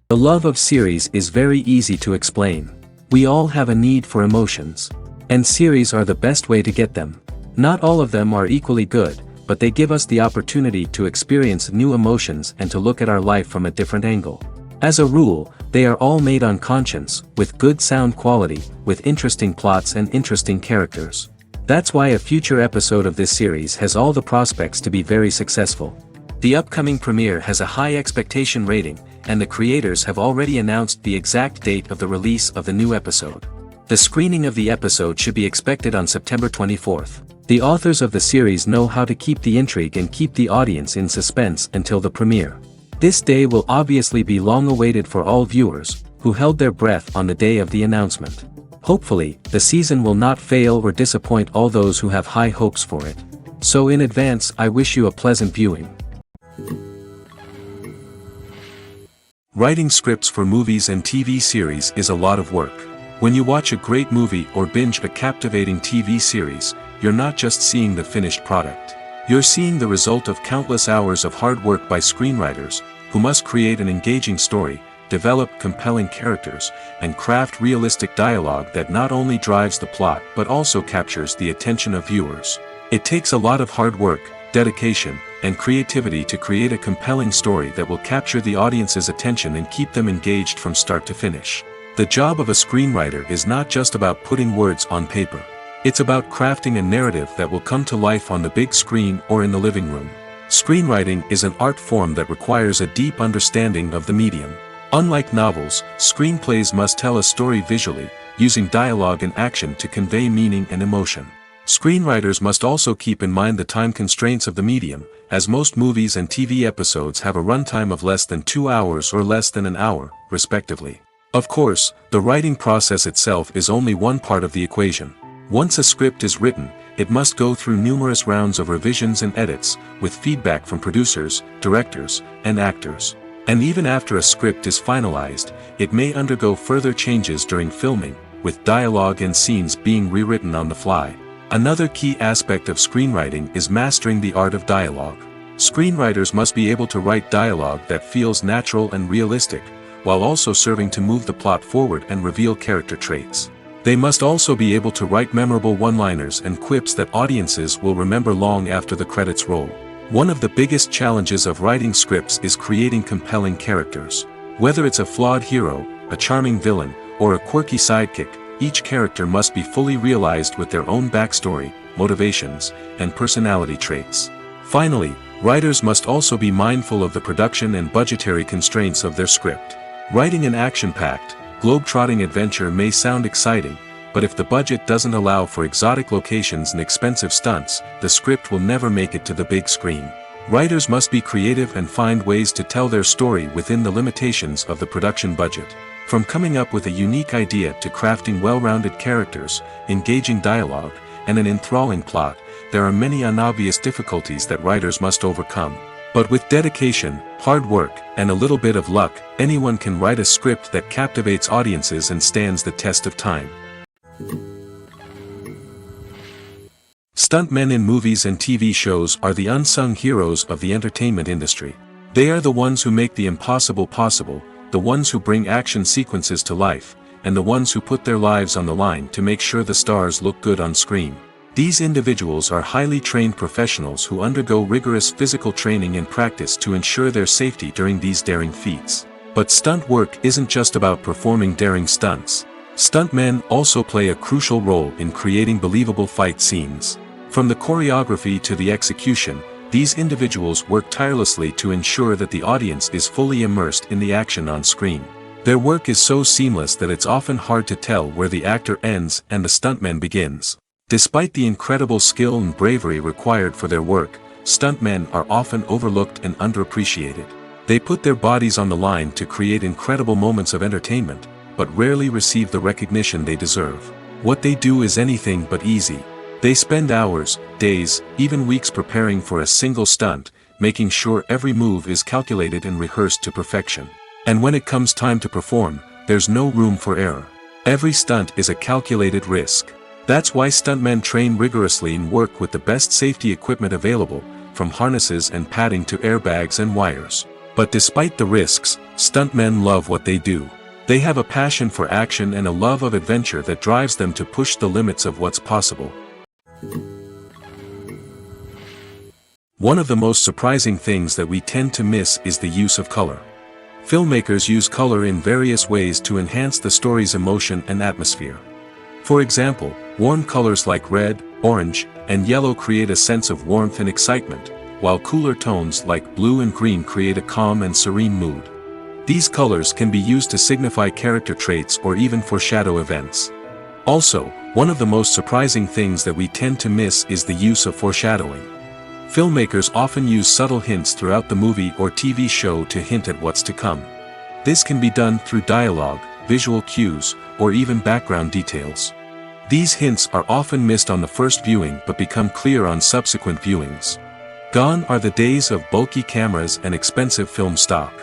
The love of series is very easy to explain. We all have a need for emotions. And series are the best way to get them. Not all of them are equally good, but they give us the opportunity to experience new emotions and to look at our life from a different angle. As a rule, they are all made on conscience, with good sound quality, with interesting plots and interesting characters. That's why a future episode of this series has all the prospects to be very successful. The upcoming premiere has a high expectation rating, and the creators have already announced the exact date of the release of the new episode. The screening of the episode should be expected on September 24th. The authors of the series know how to keep the intrigue and keep the audience in suspense until the premiere. This day will obviously be long awaited for all viewers, who held their breath on the day of the announcement. Hopefully, the season will not fail or disappoint all those who have high hopes for it. So in advance, I wish you a pleasant viewing. Writing scripts for movies and TV series is a lot of work. When you watch a great movie or binge a captivating TV series, you're not just seeing the finished product. You're seeing the result of countless hours of hard work by screenwriters, who must create an engaging story, develop compelling characters, and craft realistic dialogue that not only drives the plot but also captures the attention of viewers. It takes a lot of hard work, dedication, and creativity to create a compelling story that will capture the audience's attention and keep them engaged from start to finish. The job of a screenwriter is not just about putting words on paper. It's about crafting a narrative that will come to life on the big screen or in the living room. Screenwriting is an art form that requires a deep understanding of the medium. Unlike novels, screenplays must tell a story visually, using dialogue and action to convey meaning and emotion. Screenwriters must also keep in mind the time constraints of the medium, as most movies and TV episodes have a runtime of less than 2 hours or less than an hour, respectively. Of course, the writing process itself is only one part of the equation. Once a script is written, it must go through numerous rounds of revisions and edits, with feedback from producers, directors, and actors. And even after a script is finalized, it may undergo further changes during filming, with dialogue and scenes being rewritten on the fly. Another key aspect of screenwriting is mastering the art of dialogue. Screenwriters must be able to write dialogue that feels natural and realistic, while also serving to move the plot forward and reveal character traits. They must also be able to write memorable one-liners and quips that audiences will remember long after the credits roll. One of the biggest challenges of writing scripts is creating compelling characters. Whether it's a flawed hero, a charming villain, or a quirky sidekick, each character must be fully realized with their own backstory, motivations, and personality traits. Finally, writers must also be mindful of the production and budgetary constraints of their script. Writing an action-packed, globe-trotting adventure may sound exciting, but if the budget doesn't allow for exotic locations and expensive stunts, the script will never make it to the big screen. Writers must be creative and find ways to tell their story within the limitations of the production budget. From coming up with a unique idea to crafting well-rounded characters, engaging dialogue, and an enthralling plot, there are many unobvious difficulties that writers must overcome. But with dedication, hard work, and a little bit of luck, anyone can write a script that captivates audiences and stands the test of time. Stuntmen in movies and TV shows are the unsung heroes of the entertainment industry. They are the ones who make the impossible possible, the ones who bring action sequences to life, and the ones who put their lives on the line to make sure the stars look good on screen. These individuals are highly trained professionals who undergo rigorous physical training and practice to ensure their safety during these daring feats. But stunt work isn't just about performing daring stunts. Stuntmen also play a crucial role in creating believable fight scenes. From the choreography to the execution, these individuals work tirelessly to ensure that the audience is fully immersed in the action on screen. Their work is so seamless that it's often hard to tell where the actor ends and the stuntman begins. Despite the incredible skill and bravery required for their work, stuntmen are often overlooked and underappreciated. They put their bodies on the line to create incredible moments of entertainment, but rarely receive the recognition they deserve. What they do is anything but easy. They spend hours, days, even weeks preparing for a single stunt, making sure every move is calculated and rehearsed to perfection. And when it comes time to perform, there's no room for error. Every stunt is a calculated risk. That's why stuntmen train rigorously and work with the best safety equipment available, from harnesses and padding to airbags and wires. But despite the risks, Stuntmen love what they do. They have a passion for action and a love of adventure that drives them to push the limits of what's possible. One of the most surprising things that we tend to miss is the use of color. Filmmakers use color in various ways to enhance the story's emotion and atmosphere. For example, warm colors like red, orange, and yellow create a sense of warmth and excitement, while cooler tones like blue and green create a calm and serene mood. These colors can be used to signify character traits or even foreshadow events. Also, one of the most surprising things that we tend to miss is the use of foreshadowing. Filmmakers often use subtle hints throughout the movie or TV show to hint at what's to come. This can be done through dialogue, visual cues, or even background details. These hints are often missed on the first viewing but become clear on subsequent viewings. Gone are the days of bulky cameras and expensive film stock.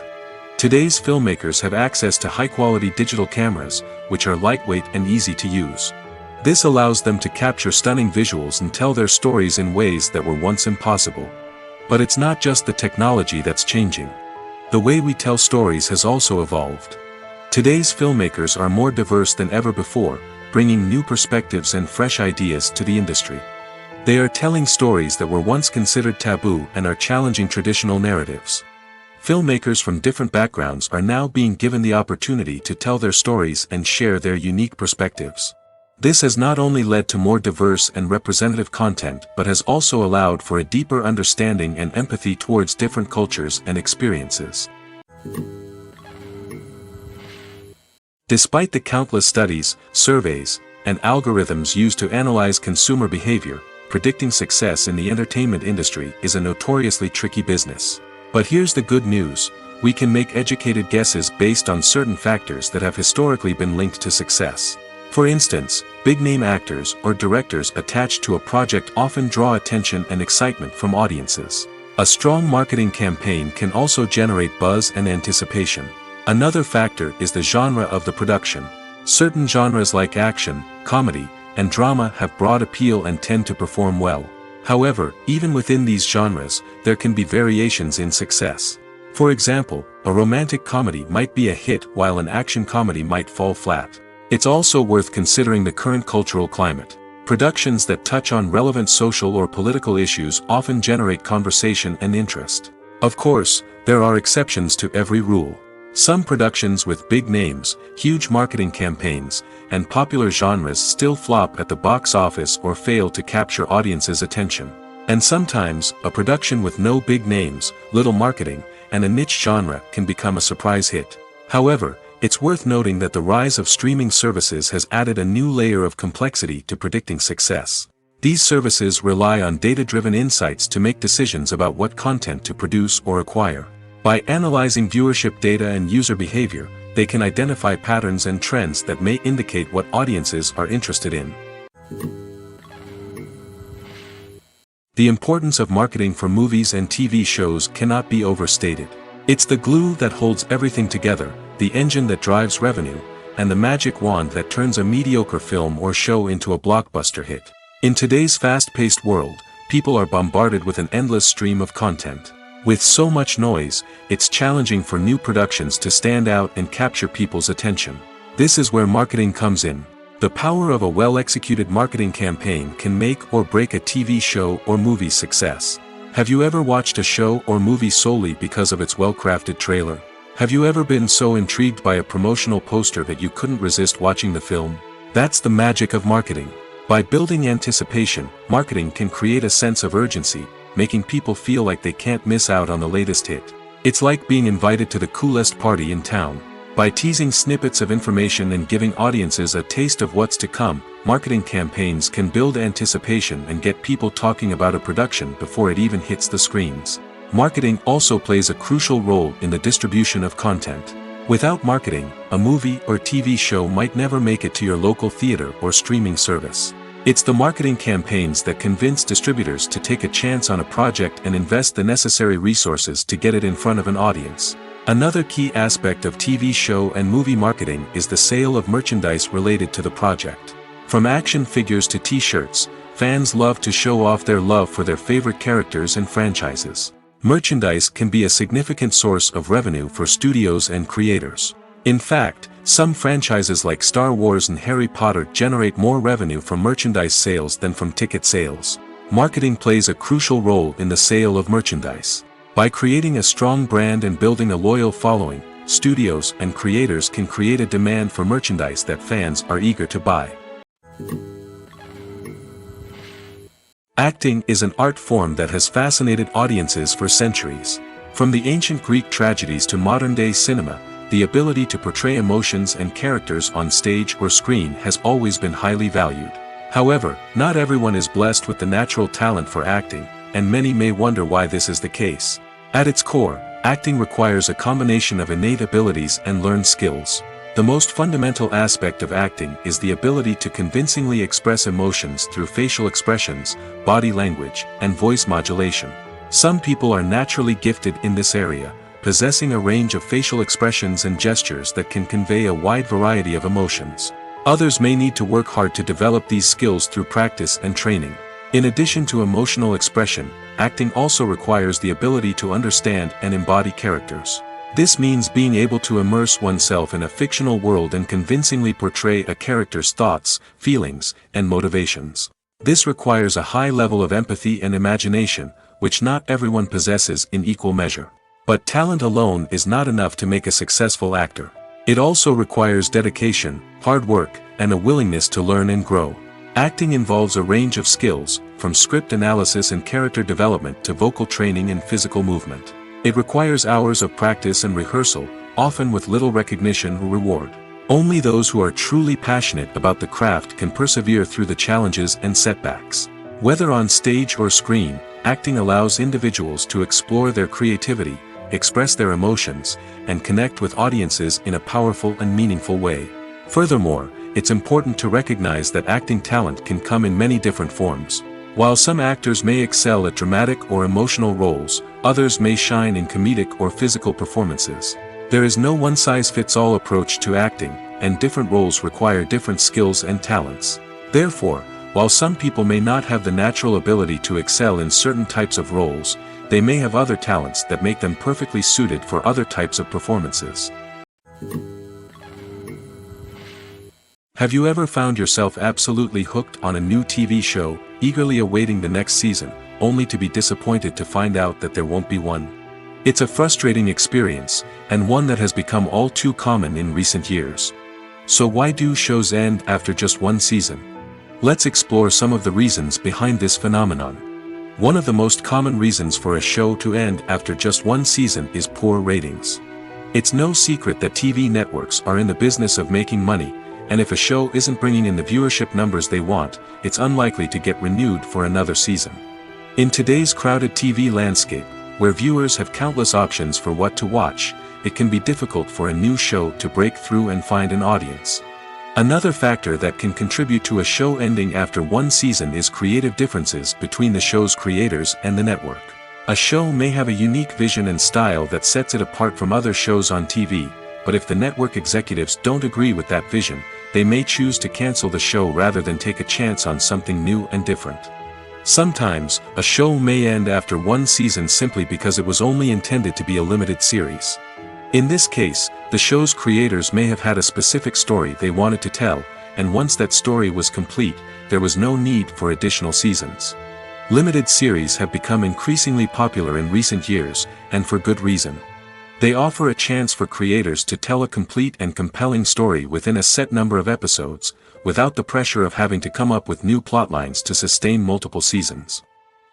Today's filmmakers have access to high-quality digital cameras, which are lightweight and easy to use. This allows them to capture stunning visuals and tell their stories in ways that were once impossible. But it's not just the technology that's changing. The way we tell stories has also evolved. Today's filmmakers are more diverse than ever before, bringing new perspectives and fresh ideas to the industry. They are telling stories that were once considered taboo and are challenging traditional narratives. Filmmakers from different backgrounds are now being given the opportunity to tell their stories and share their unique perspectives. This has not only led to more diverse and representative content but has also allowed for a deeper understanding and empathy towards different cultures and experiences. Despite the countless studies, surveys, and algorithms used to analyze consumer behavior, predicting success in the entertainment industry is a notoriously tricky business. But here's the good news: we can make educated guesses based on certain factors that have historically been linked to success. For instance, big-name actors or directors attached to a project often draw attention and excitement from audiences. A strong marketing campaign can also generate buzz and anticipation. Another factor is the genre of the production. Certain genres like action, comedy, and drama have broad appeal and tend to perform well. However, even within these genres, there can be variations in success. For example, a romantic comedy might be a hit while an action comedy might fall flat. It's also worth considering the current cultural climate. Productions that touch on relevant social or political issues often generate conversation and interest. Of course, there are exceptions to every rule. Some productions with big names, huge marketing campaigns, and popular genres still flop at the box office or fail to capture audiences' attention. And sometimes, a production with no big names, little marketing, and a niche genre can become a surprise hit. However, it's worth noting that the rise of streaming services has added a new layer of complexity to predicting success. These services rely on data-driven insights to make decisions about what content to produce or acquire. By analyzing viewership data and user behavior, they can identify patterns and trends that may indicate what audiences are interested in. The importance of marketing for movies and TV shows cannot be overstated. It's the glue that holds everything together, the engine that drives revenue, and the magic wand that turns a mediocre film or show into a blockbuster hit. In today's fast-paced world, people are bombarded with an endless stream of content. With so much noise, it's challenging for new productions to stand out and capture people's attention. This is where marketing comes in. The power of a well-executed marketing campaign can make or break a TV show or movie's success. Have you ever watched a show or movie solely because of its well-crafted trailer? Have you ever been so intrigued by a promotional poster that you couldn't resist watching the film? That's the magic of marketing. By building anticipation, marketing can create a sense of urgency, making people feel like they can't miss out on the latest hit. It's like being invited to the coolest party in town. By teasing snippets of information and giving audiences a taste of what's to come, marketing campaigns can build anticipation and get people talking about a production before it even hits the screens. Marketing also plays a crucial role in the distribution of content. Without marketing, a movie or TV show might never make it to your local theater or streaming service. It's the marketing campaigns that convince distributors to take a chance on a project and invest the necessary resources to get it in front of an audience. Another key aspect of TV show and movie marketing is the sale of merchandise related to the project. From action figures to t-shirts, fans love to show off their love for their favorite characters and franchises. Merchandise can be a significant source of revenue for studios and creators. In fact, some franchises like Star Wars and Harry Potter generate more revenue from merchandise sales than from ticket sales. Marketing plays a crucial role in the sale of merchandise. By creating a strong brand and building a loyal following, studios and creators can create a demand for merchandise that fans are eager to buy. Acting is an art form that has fascinated audiences for centuries. From the ancient Greek tragedies to modern-day cinema, the ability to portray emotions and characters on stage or screen has always been highly valued. However, not everyone is blessed with the natural talent for acting, and many may wonder why this is the case. At its core, acting requires a combination of innate abilities and learned skills. The most fundamental aspect of acting is the ability to convincingly express emotions through facial expressions, body language, and voice modulation. Some people are naturally gifted in this area, possessing a range of facial expressions and gestures that can convey a wide variety of emotions. Others may need to work hard to develop these skills through practice and training. In addition to emotional expression, acting also requires the ability to understand and embody characters. This means being able to immerse oneself in a fictional world and convincingly portray a character's thoughts, feelings, and motivations. This requires a high level of empathy and imagination, which not everyone possesses in equal measure. But talent alone is not enough to make a successful actor. It also requires dedication, hard work, and a willingness to learn and grow. Acting involves a range of skills, from script analysis and character development to vocal training and physical movement. It requires hours of practice and rehearsal, often with little recognition or reward. Only those who are truly passionate about the craft can persevere through the challenges and setbacks. Whether on stage or screen, acting allows individuals to explore their creativity, express their emotions, and connect with audiences in a powerful and meaningful way. Furthermore, it's important to recognize that acting talent can come in many different forms. While some actors may excel at dramatic or emotional roles, others may shine in comedic or physical performances. There is no one-size-fits-all approach to acting, and different roles require different skills and talents. Therefore, while some people may not have the natural ability to excel in certain types of roles, they may have other talents that make them perfectly suited for other types of performances. Have you ever found yourself absolutely hooked on a new TV show, eagerly awaiting the next season, only to be disappointed to find out that there won't be one? It's a frustrating experience, and one that has become all too common in recent years. So why do shows end after just one season? Let's explore some of the reasons behind this phenomenon. One of the most common reasons for a show to end after just one season is poor ratings. It's no secret that TV networks are in the business of making money, and if a show isn't bringing in the viewership numbers they want, it's unlikely to get renewed for another season. In today's crowded TV landscape, where viewers have countless options for what to watch, it can be difficult for a new show to break through and find an audience. Another factor that can contribute to a show ending after one season is creative differences between the show's creators and the network. A show may have a unique vision and style that sets it apart from other shows on TV, but if the network executives don't agree with that vision, they may choose to cancel the show rather than take a chance on something new and different. Sometimes, a show may end after one season simply because it was only intended to be a limited series. In this case, the show's creators may have had a specific story they wanted to tell, and once that story was complete, there was no need for additional seasons. Limited series have become increasingly popular in recent years, and for good reason. They offer a chance for creators to tell a complete and compelling story within a set number of episodes, without the pressure of having to come up with new plotlines to sustain multiple seasons.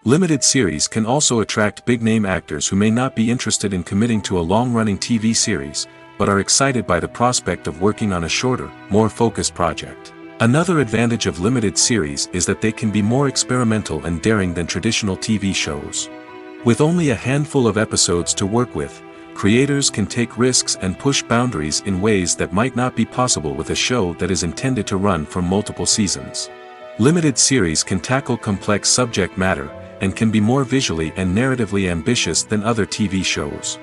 Limited series can also attract big-name actors who may not be interested in committing to a long-running TV series, but are excited by the prospect of working on a shorter, more focused project. Another advantage of limited series is that they can be more experimental and daring than traditional TV shows. With only a handful of episodes to work with, creators can take risks and push boundaries in ways that might not be possible with a show that is intended to run for multiple seasons. Limited series can tackle complex subject matter, and can be more visually and narratively ambitious than other TV shows.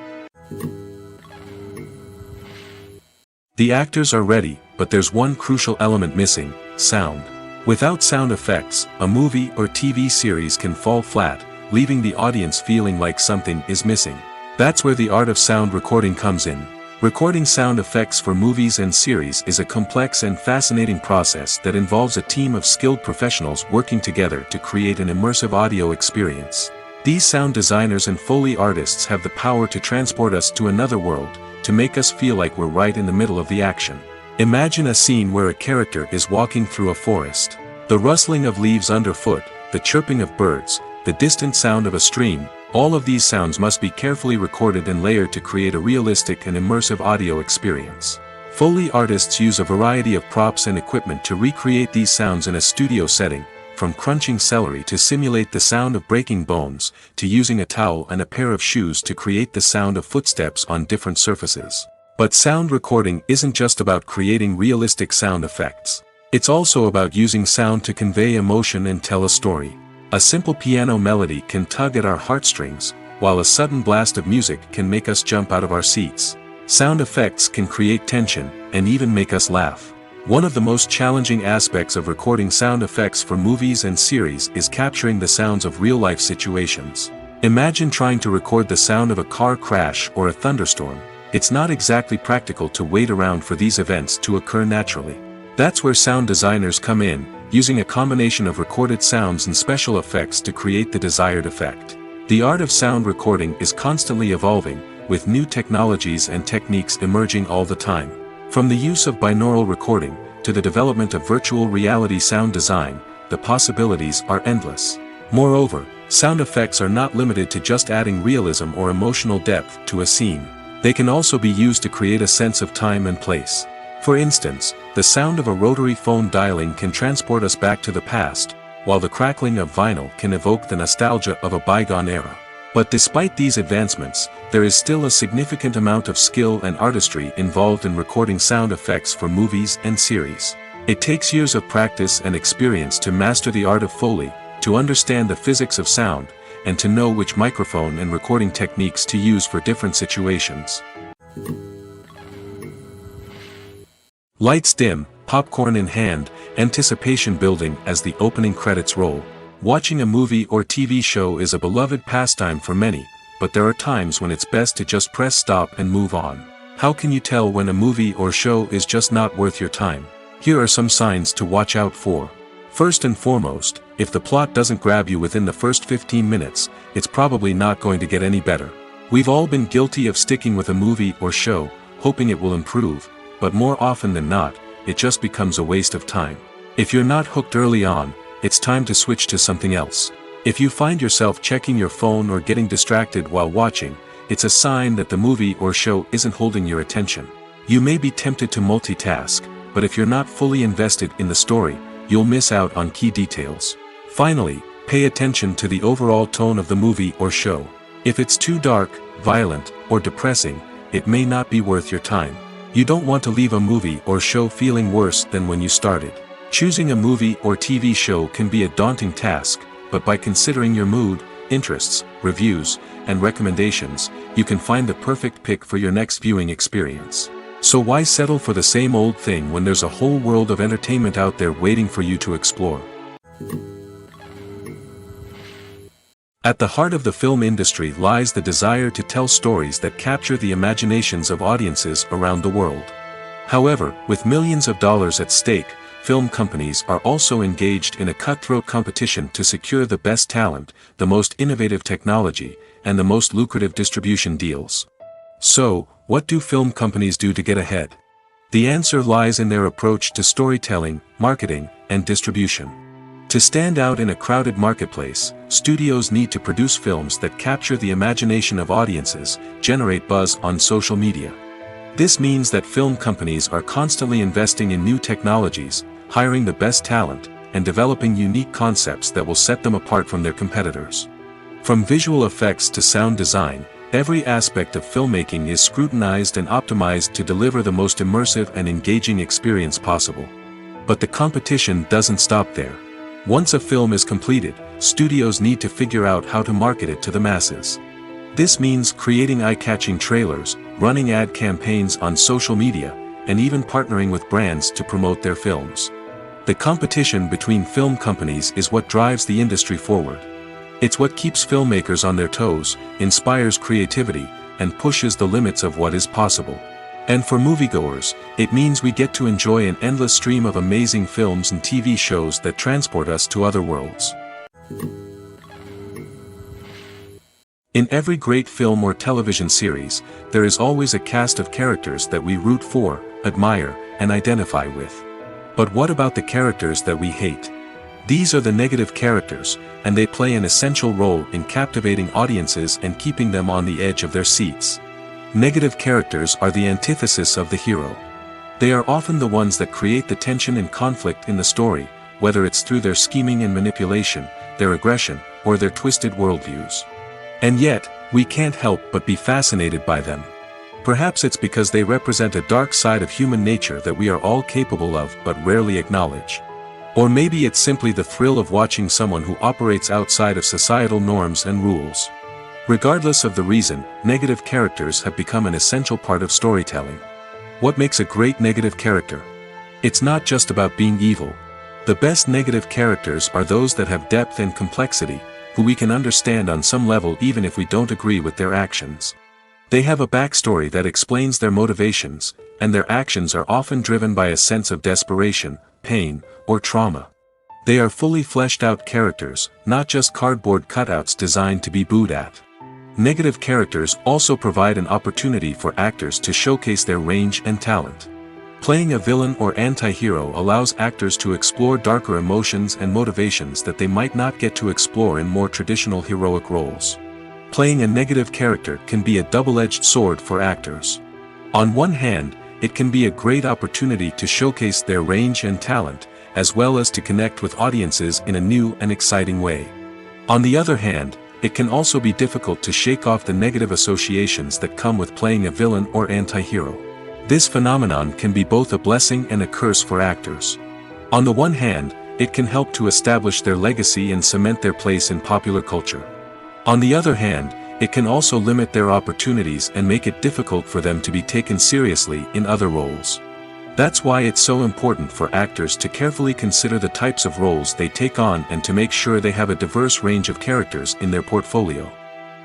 The actors are ready, but there's one crucial element missing: sound. Without sound effects, a movie or TV series can fall flat, leaving the audience feeling like something is missing. That's where the art of sound recording comes in. Recording sound effects for movies and series is a complex and fascinating process that involves a team of skilled professionals working together to create an immersive audio experience. These sound designers and Foley artists have the power to transport us to another world, to make us feel like we're right in the middle of the action. Imagine a scene where a character is walking through a forest. The rustling of leaves underfoot, the chirping of birds, the distant sound of a stream, all of these sounds must be carefully recorded and layered to create a realistic and immersive audio experience. Foley artists use a variety of props and equipment to recreate these sounds in a studio setting, from crunching celery to simulate the sound of breaking bones, to using a towel and a pair of shoes to create the sound of footsteps on different surfaces. But sound recording isn't just about creating realistic sound effects. It's also about using sound to convey emotion and tell a story. A simple piano melody can tug at our heartstrings, while a sudden blast of music can make us jump out of our seats. Sound effects can create tension, and even make us laugh. One of the most challenging aspects of recording sound effects for movies and series is capturing the sounds of real-life situations. Imagine trying to record the sound of a car crash or a thunderstorm. It's not exactly practical to wait around for these events to occur naturally. That's where sound designers come in, using a combination of recorded sounds and special effects to create the desired effect. The art of sound recording is constantly evolving, with new technologies and techniques emerging all the time. From the use of binaural recording, to the development of virtual reality sound design, the possibilities are endless. Moreover, sound effects are not limited to just adding realism or emotional depth to a scene. They can also be used to create a sense of time and place. For instance, the sound of a rotary phone dialing can transport us back to the past, while the crackling of vinyl can evoke the nostalgia of a bygone era. But despite these advancements, there is still a significant amount of skill and artistry involved in recording sound effects for movies and series. It takes years of practice and experience to master the art of Foley, to understand the physics of sound, and to know which microphone and recording techniques to use for different situations. Lights dim, popcorn in hand, anticipation building as the opening credits roll. Watching a movie or TV show is a beloved pastime for many, but there are times when it's best to just press stop and move on. How can you tell when a movie or show is just not worth your time? Here are some signs to watch out for. First and foremost, if the plot doesn't grab you within the first 15 minutes, it's probably not going to get any better. We've all been guilty of sticking with a movie or show, hoping it will improve, but more often than not, it just becomes a waste of time. If you're not hooked early on, it's time to switch to something else. If you find yourself checking your phone or getting distracted while watching, it's a sign that the movie or show isn't holding your attention. You may be tempted to multitask, but if you're not fully invested in the story, you'll miss out on key details. Finally, pay attention to the overall tone of the movie or show. If it's too dark, violent, or depressing, it may not be worth your time. You don't want to leave a movie or show feeling worse than when you started. Choosing a movie or TV show can be a daunting task, but by considering your mood, interests, reviews, and recommendations, you can find the perfect pick for your next viewing experience. So why settle for the same old thing when there's a whole world of entertainment out there waiting for you to explore? At the heart of the film industry lies the desire to tell stories that capture the imaginations of audiences around the world. However, with millions of dollars at stake, film companies are also engaged in a cutthroat competition to secure the best talent, the most innovative technology, and the most lucrative distribution deals. So, what do film companies do to get ahead? The answer lies in their approach to storytelling, marketing, and distribution. To stand out in a crowded marketplace, studios need to produce films that capture the imagination of audiences, generate buzz on social media. This means that film companies are constantly investing in new technologies, hiring the best talent, and developing unique concepts that will set them apart from their competitors. From visual effects to sound design, every aspect of filmmaking is scrutinized and optimized to deliver the most immersive and engaging experience possible. But the competition doesn't stop there. Once a film is completed, studios need to figure out how to market it to the masses. This means creating eye-catching trailers, running ad campaigns on social media, and even partnering with brands to promote their films. The competition between film companies is what drives the industry forward. It's what keeps filmmakers on their toes, inspires creativity, and pushes the limits of what is possible. And for moviegoers, it means we get to enjoy an endless stream of amazing films and TV shows that transport us to other worlds. In every great film or television series, there is always a cast of characters that we root for, admire, and identify with. But what about the characters that we hate? These are the negative characters, and they play an essential role in captivating audiences and keeping them on the edge of their seats. Negative characters are the antithesis of the hero. They are often the ones that create the tension and conflict in the story, whether it's through their scheming and manipulation, their aggression, or their twisted worldviews. And yet, we can't help but be fascinated by them. Perhaps it's because they represent a dark side of human nature that we are all capable of but rarely acknowledge. Or maybe it's simply the thrill of watching someone who operates outside of societal norms and rules. Regardless of the reason, negative characters have become an essential part of storytelling. What makes a great negative character? It's not just about being evil. The best negative characters are those that have depth and complexity, who we can understand on some level even if we don't agree with their actions. They have a backstory that explains their motivations, and their actions are often driven by a sense of desperation, pain, or trauma. They are fully fleshed out characters, not just cardboard cutouts designed to be booed at. Negative characters also provide an opportunity for actors to showcase their range and talent. Playing a villain or anti-hero allows actors to explore darker emotions and motivations that they might not get to explore in more traditional heroic roles. Playing a negative character can be a double-edged sword for actors. On one hand, it can be a great opportunity to showcase their range and talent, as well as to connect with audiences in a new and exciting way. On the other hand, it can also be difficult to shake off the negative associations that come with playing a villain or anti-hero. This phenomenon can be both a blessing and a curse for actors. On the one hand, it can help to establish their legacy and cement their place in popular culture. On the other hand, it can also limit their opportunities and make it difficult for them to be taken seriously in other roles. That's why it's so important for actors to carefully consider the types of roles they take on and to make sure they have a diverse range of characters in their portfolio.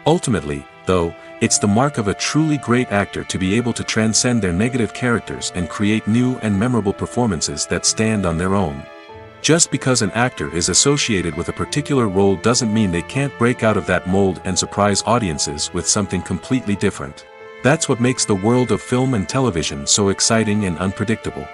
Ultimately, though, it's the mark of a truly great actor to be able to transcend their negative characters and create new and memorable performances that stand on their own. Just because an actor is associated with a particular role doesn't mean they can't break out of that mold and surprise audiences with something completely different. That's what makes the world of film and television so exciting and unpredictable.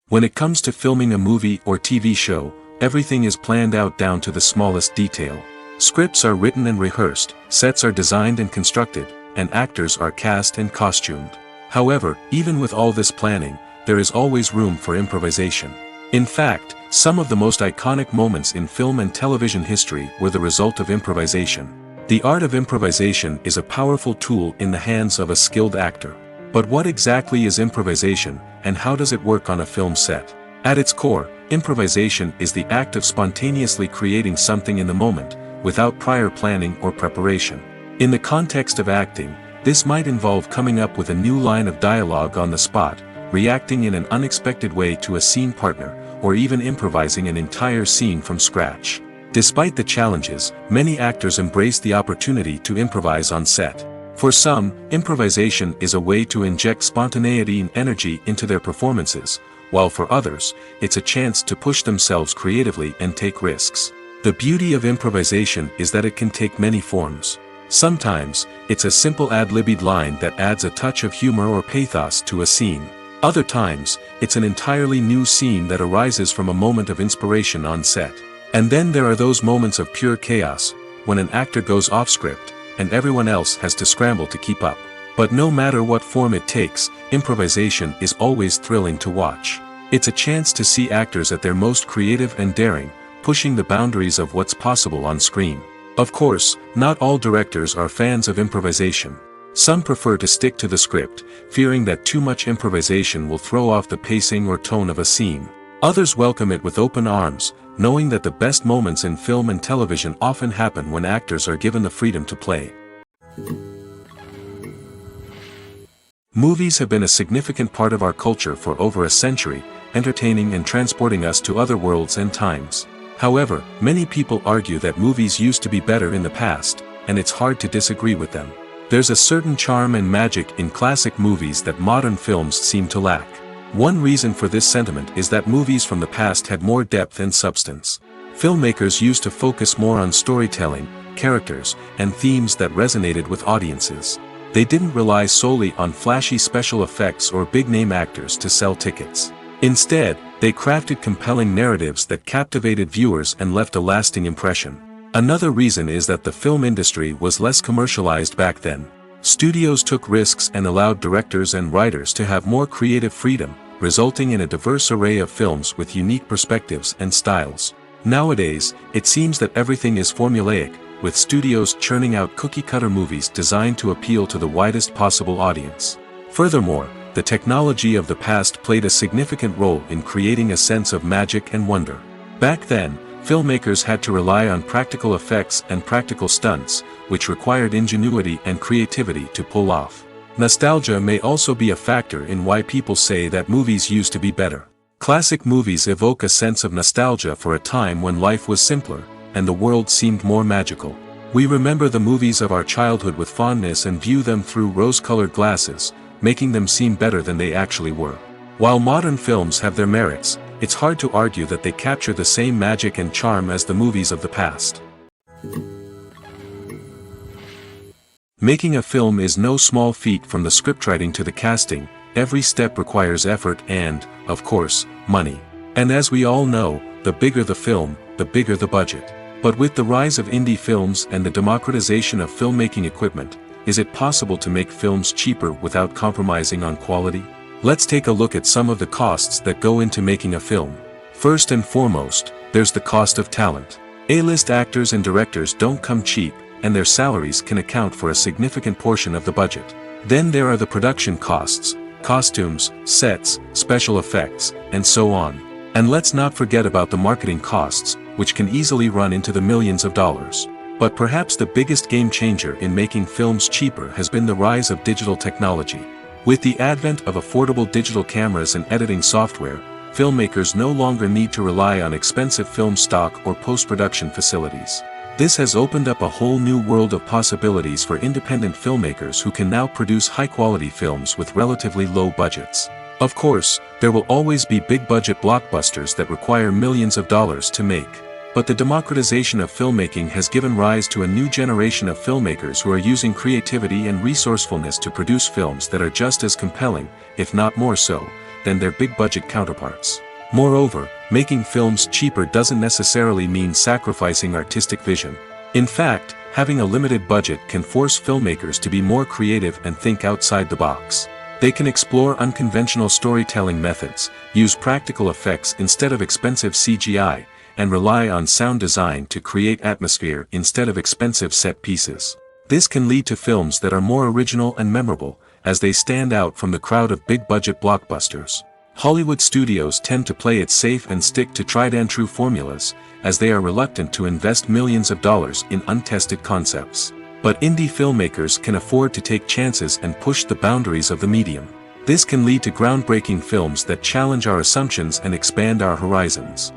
When it comes to filming a movie or TV show, everything is planned out down to the smallest detail. Scripts are written and rehearsed, sets are designed and constructed, and actors are cast and costumed. However, even with all this planning, there is always room for improvisation. In fact, some of the most iconic moments in film and television history were the result of improvisation. The art of improvisation is a powerful tool in the hands of a skilled actor. But what exactly is improvisation, and how does it work on a film set? At its core, improvisation is the act of spontaneously creating something in the moment, without prior planning or preparation. In the context of acting, this might involve coming up with a new line of dialogue on the spot, reacting in an unexpected way to a scene partner, or even improvising an entire scene from scratch. Despite the challenges, many actors embrace the opportunity to improvise on set. For some, improvisation is a way to inject spontaneity and energy into their performances, while for others, it's a chance to push themselves creatively and take risks. The beauty of improvisation is that it can take many forms. Sometimes, it's a simple ad-libbed line that adds a touch of humor or pathos to a scene. Other times, it's an entirely new scene that arises from a moment of inspiration on set. And then there are those moments of pure chaos, when an actor goes off script, and everyone else has to scramble to keep up. But no matter what form it takes, improvisation is always thrilling to watch. It's a chance to see actors at their most creative and daring, pushing the boundaries of what's possible on screen. Of course, not all directors are fans of improvisation. Some prefer to stick to the script, fearing that too much improvisation will throw off the pacing or tone of a scene. Others welcome it with open arms, knowing that the best moments in film and television often happen when actors are given the freedom to play. Movies have been a significant part of our culture for over a century, entertaining and transporting us to other worlds and times. However, many people argue that movies used to be better in the past, and it's hard to disagree with them. There's a certain charm and magic in classic movies that modern films seem to lack. One reason for this sentiment is that movies from the past had more depth and substance. Filmmakers used to focus more on storytelling, characters, and themes that resonated with audiences. They didn't rely solely on flashy special effects or big-name actors to sell tickets. Instead, they crafted compelling narratives that captivated viewers and left a lasting impression. Another reason is that the film industry was less commercialized back then. Studios took risks and allowed directors and writers to have more creative freedom, resulting in a diverse array of films with unique perspectives and styles. Nowadays, it seems that everything is formulaic, with studios churning out cookie-cutter movies designed to appeal to the widest possible audience. Furthermore, the technology of the past played a significant role in creating a sense of magic and wonder. Back then, filmmakers had to rely on practical effects and practical stunts, which required ingenuity and creativity to pull off. Nostalgia may also be a factor in why people say that movies used to be better. Classic movies evoke a sense of nostalgia for a time when life was simpler, and the world seemed more magical. We remember the movies of our childhood with fondness and view them through rose-colored glasses, making them seem better than they actually were. While modern films have their merits, it's hard to argue that they capture the same magic and charm as the movies of the past. Making a film is no small feat. From the scriptwriting to the casting, every step requires effort and, of course, money. And as we all know, the bigger the film, the bigger the budget. But with the rise of indie films and the democratization of filmmaking equipment, is it possible to make films cheaper without compromising on quality? Let's take a look at some of the costs that go into making a film. First and foremost, there's the cost of talent. A-list actors and directors don't come cheap, and their salaries can account for a significant portion of the budget. Then there are the production costs, costumes, sets, special effects, and so on. And let's not forget about the marketing costs, which can easily run into the millions of dollars. But perhaps the biggest game changer in making films cheaper has been the rise of digital technology. With the advent of affordable digital cameras and editing software, filmmakers no longer need to rely on expensive film stock or post-production facilities. This has opened up a whole new world of possibilities for independent filmmakers who can now produce high-quality films with relatively low budgets. Of course, there will always be big-budget blockbusters that require millions of dollars to make. But the democratization of filmmaking has given rise to a new generation of filmmakers who are using creativity and resourcefulness to produce films that are just as compelling, if not more so, than their big-budget counterparts. Moreover, making films cheaper doesn't necessarily mean sacrificing artistic vision. In fact, having a limited budget can force filmmakers to be more creative and think outside the box. They can explore unconventional storytelling methods, use practical effects instead of expensive CGI, and rely on sound design to create atmosphere instead of expensive set pieces. This can lead to films that are more original and memorable, as they stand out from the crowd of big-budget blockbusters. Hollywood studios tend to play it safe and stick to tried-and-true formulas, as they are reluctant to invest millions of dollars in untested concepts. But indie filmmakers can afford to take chances and push the boundaries of the medium. This can lead to groundbreaking films that challenge our assumptions and expand our horizons.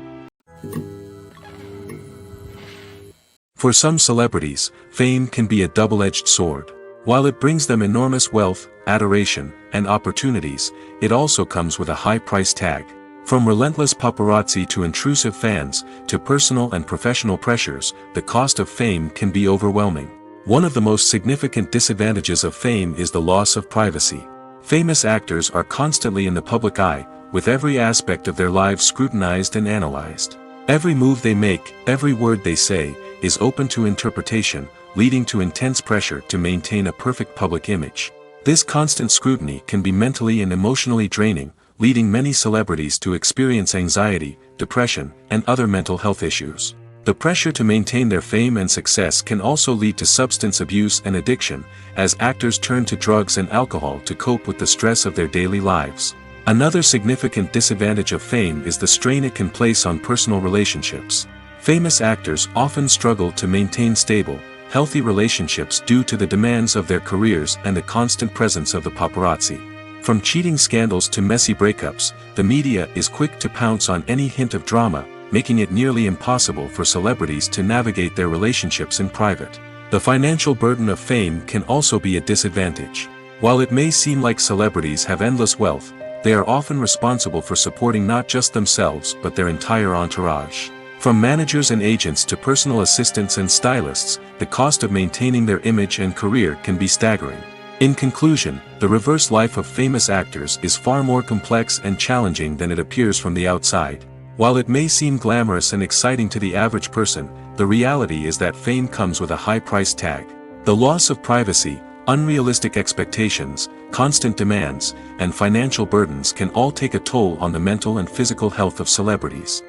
For some celebrities, fame can be a double-edged sword. While it brings them enormous wealth, adoration, and opportunities, it also comes with a high price tag. From relentless paparazzi to intrusive fans, to personal and professional pressures, the cost of fame can be overwhelming. One of the most significant disadvantages of fame is the loss of privacy. Famous actors are constantly in the public eye, with every aspect of their lives scrutinized and analyzed. Every move they make, every word they say, is open to interpretation, leading to intense pressure to maintain a perfect public image. This constant scrutiny can be mentally and emotionally draining, leading many celebrities to experience anxiety, depression, and other mental health issues. The pressure to maintain their fame and success can also lead to substance abuse and addiction, as actors turn to drugs and alcohol to cope with the stress of their daily lives. Another significant disadvantage of fame is the strain it can place on personal relationships. Famous actors often struggle to maintain stable, healthy relationships due to the demands of their careers and the constant presence of the paparazzi. From cheating scandals to messy breakups, the media is quick to pounce on any hint of drama, making it nearly impossible for celebrities to navigate their relationships in private. The financial burden of fame can also be a disadvantage. While it may seem like celebrities have endless wealth, they are often responsible for supporting not just themselves but their entire entourage. From managers and agents to personal assistants and stylists, the cost of maintaining their image and career can be staggering. In conclusion, the reverse life of famous actors is far more complex and challenging than it appears from the outside. While it may seem glamorous and exciting to the average person, the reality is that fame comes with a high price tag. The loss of privacy, unrealistic expectations, constant demands, and financial burdens can all take a toll on the mental and physical health of celebrities.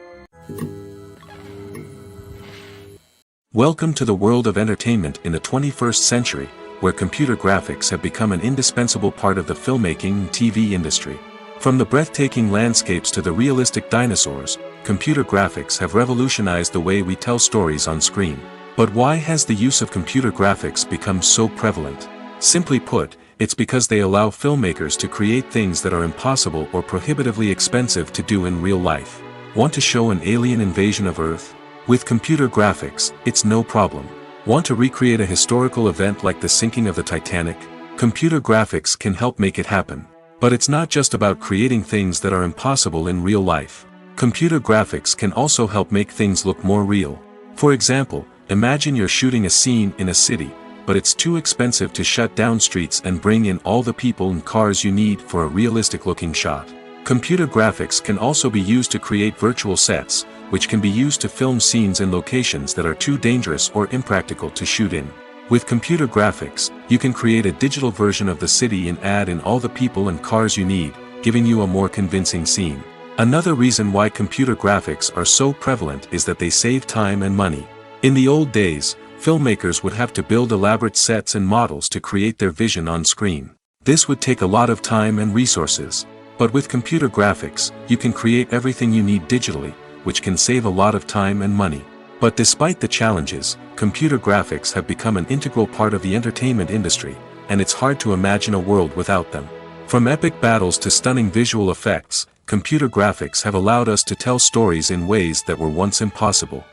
Welcome to the world of entertainment in the 21st century, where computer graphics have become an indispensable part of the filmmaking and TV industry. From the breathtaking landscapes to the realistic dinosaurs, computer graphics have revolutionized the way we tell stories on screen. But why has the use of computer graphics become so prevalent? Simply put, it's because they allow filmmakers to create things that are impossible or prohibitively expensive to do in real life. Want to show an alien invasion of Earth? With computer graphics, it's no problem. Want to recreate a historical event like the sinking of the Titanic? Computer graphics can help make it happen. But it's not just about creating things that are impossible in real life. Computer graphics can also help make things look more real. For example, imagine you're shooting a scene in a city, but it's too expensive to shut down streets and bring in all the people and cars you need for a realistic-looking shot. Computer graphics can also be used to create virtual sets, which can be used to film scenes in locations that are too dangerous or impractical to shoot in. With computer graphics, you can create a digital version of the city and add in all the people and cars you need, giving you a more convincing scene. Another reason why computer graphics are so prevalent is that they save time and money. In the old days, filmmakers would have to build elaborate sets and models to create their vision on screen. This would take a lot of time and resources. But with computer graphics, you can create everything you need digitally, which can save a lot of time and money. But despite the challenges, computer graphics have become an integral part of the entertainment industry, and it's hard to imagine a world without them. From epic battles to stunning visual effects, computer graphics have allowed us to tell stories in ways that were once impossible.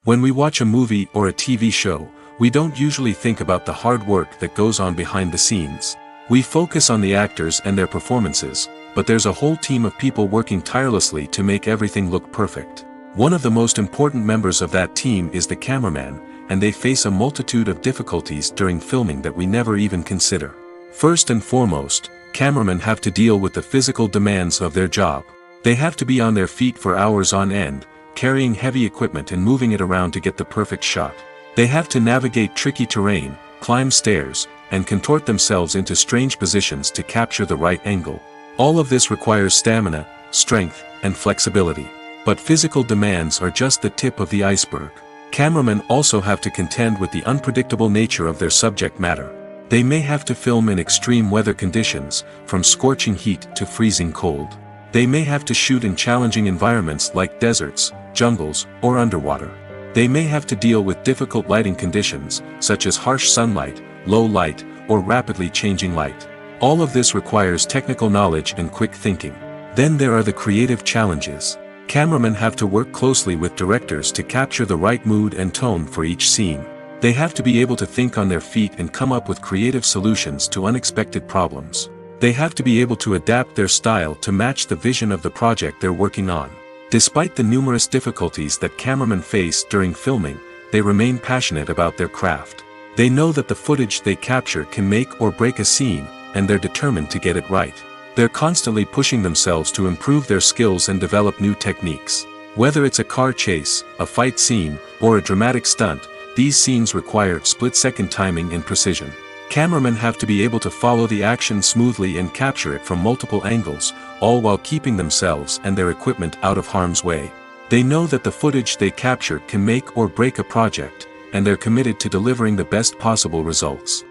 When we watch a movie or a TV show, we don't usually think about the hard work that goes on behind the scenes. We focus on the actors and their performances, but there's a whole team of people working tirelessly to make everything look perfect. One of the most important members of that team is the cameraman, and they face a multitude of difficulties during filming that we never even consider. First and foremost, cameramen have to deal with the physical demands of their job. They have to be on their feet for hours on end, carrying heavy equipment and moving it around to get the perfect shot. They have to navigate tricky terrain, climb stairs, and contort themselves into strange positions to capture the right angle. All of this requires stamina, strength, and flexibility. But physical demands are just the tip of the iceberg. Cameramen also have to contend with the unpredictable nature of their subject matter. They may have to film in extreme weather conditions, from scorching heat to freezing cold. They may have to shoot in challenging environments like deserts, jungles, or underwater. They may have to deal with difficult lighting conditions, such as harsh sunlight, low light, or rapidly changing light. All of this requires technical knowledge and quick thinking. Then there are the creative challenges. Cameramen have to work closely with directors to capture the right mood and tone for each scene. They have to be able to think on their feet and come up with creative solutions to unexpected problems. They have to be able to adapt their style to match the vision of the project they're working on. Despite the numerous difficulties that cameramen face during filming, they remain passionate about their craft. They know that the footage they capture can make or break a scene, and they're determined to get it right. They're constantly pushing themselves to improve their skills and develop new techniques. Whether it's a car chase, a fight scene, or a dramatic stunt, these scenes require split-second timing and precision. Cameramen have to be able to follow the action smoothly and capture it from multiple angles, all while keeping themselves and their equipment out of harm's way. They know that the footage they capture can make or break a project, and they're committed to delivering the best possible results.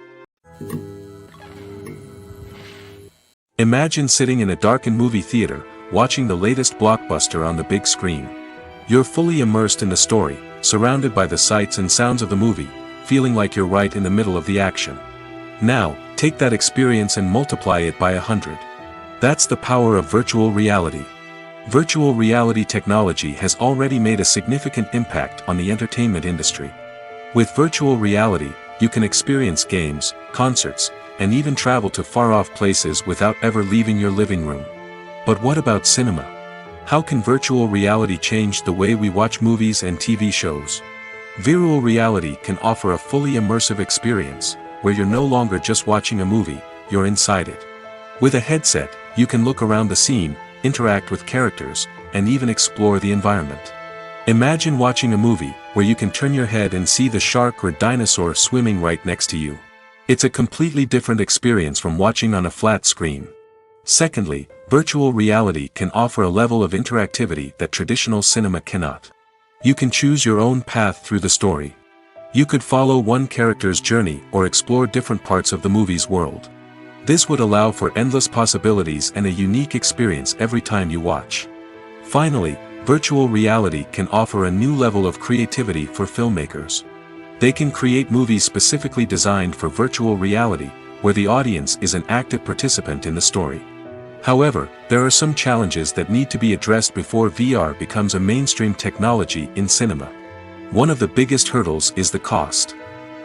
Imagine sitting in a darkened movie theater, watching the latest blockbuster on the big screen. You're fully immersed in the story, surrounded by the sights and sounds of the movie, feeling like you're right in the middle of the action. Now, take that experience and multiply it by 100. That's the power of virtual reality. Virtual reality technology has already made a significant impact on the entertainment industry. With virtual reality, you can experience games, concerts, and even travel to far-off places without ever leaving your living room. But what about cinema? How can virtual reality change the way we watch movies and TV shows? Virtual reality can offer a fully immersive experience, where you're no longer just watching a movie, you're inside it. With a headset, you can look around the scene, interact with characters, and even explore the environment. Imagine watching a movie where you can turn your head and see the shark or dinosaur swimming right next to you. It's a completely different experience from watching on a flat screen. Secondly, virtual reality can offer a level of interactivity that traditional cinema cannot. You can choose your own path through the story. You could follow one character's journey or explore different parts of the movie's world. This would allow for endless possibilities and a unique experience every time you watch. Finally, virtual reality can offer a new level of creativity for filmmakers. They can create movies specifically designed for virtual reality, where the audience is an active participant in the story. However, there are some challenges that need to be addressed before VR becomes a mainstream technology in cinema. One of the biggest hurdles is the cost.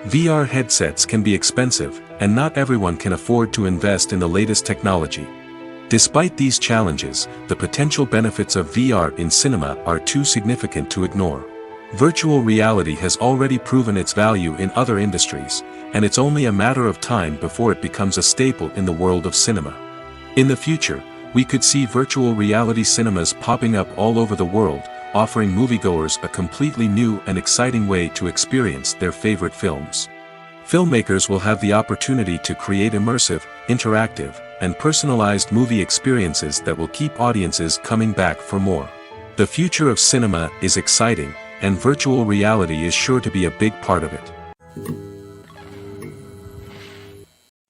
VR headsets can be expensive, and not everyone can afford to invest in the latest technology. Despite these challenges, the potential benefits of VR in cinema are too significant to ignore. Virtual reality has already proven its value in other industries, and it's only a matter of time before it becomes a staple in the world of cinema. In the future, we could see virtual reality cinemas popping up all over the world, offering moviegoers a completely new and exciting way to experience their favorite films. Filmmakers will have the opportunity to create immersive, interactive, and personalized movie experiences that will keep audiences coming back for more. The future of cinema is exciting, and virtual reality is sure to be a big part of it.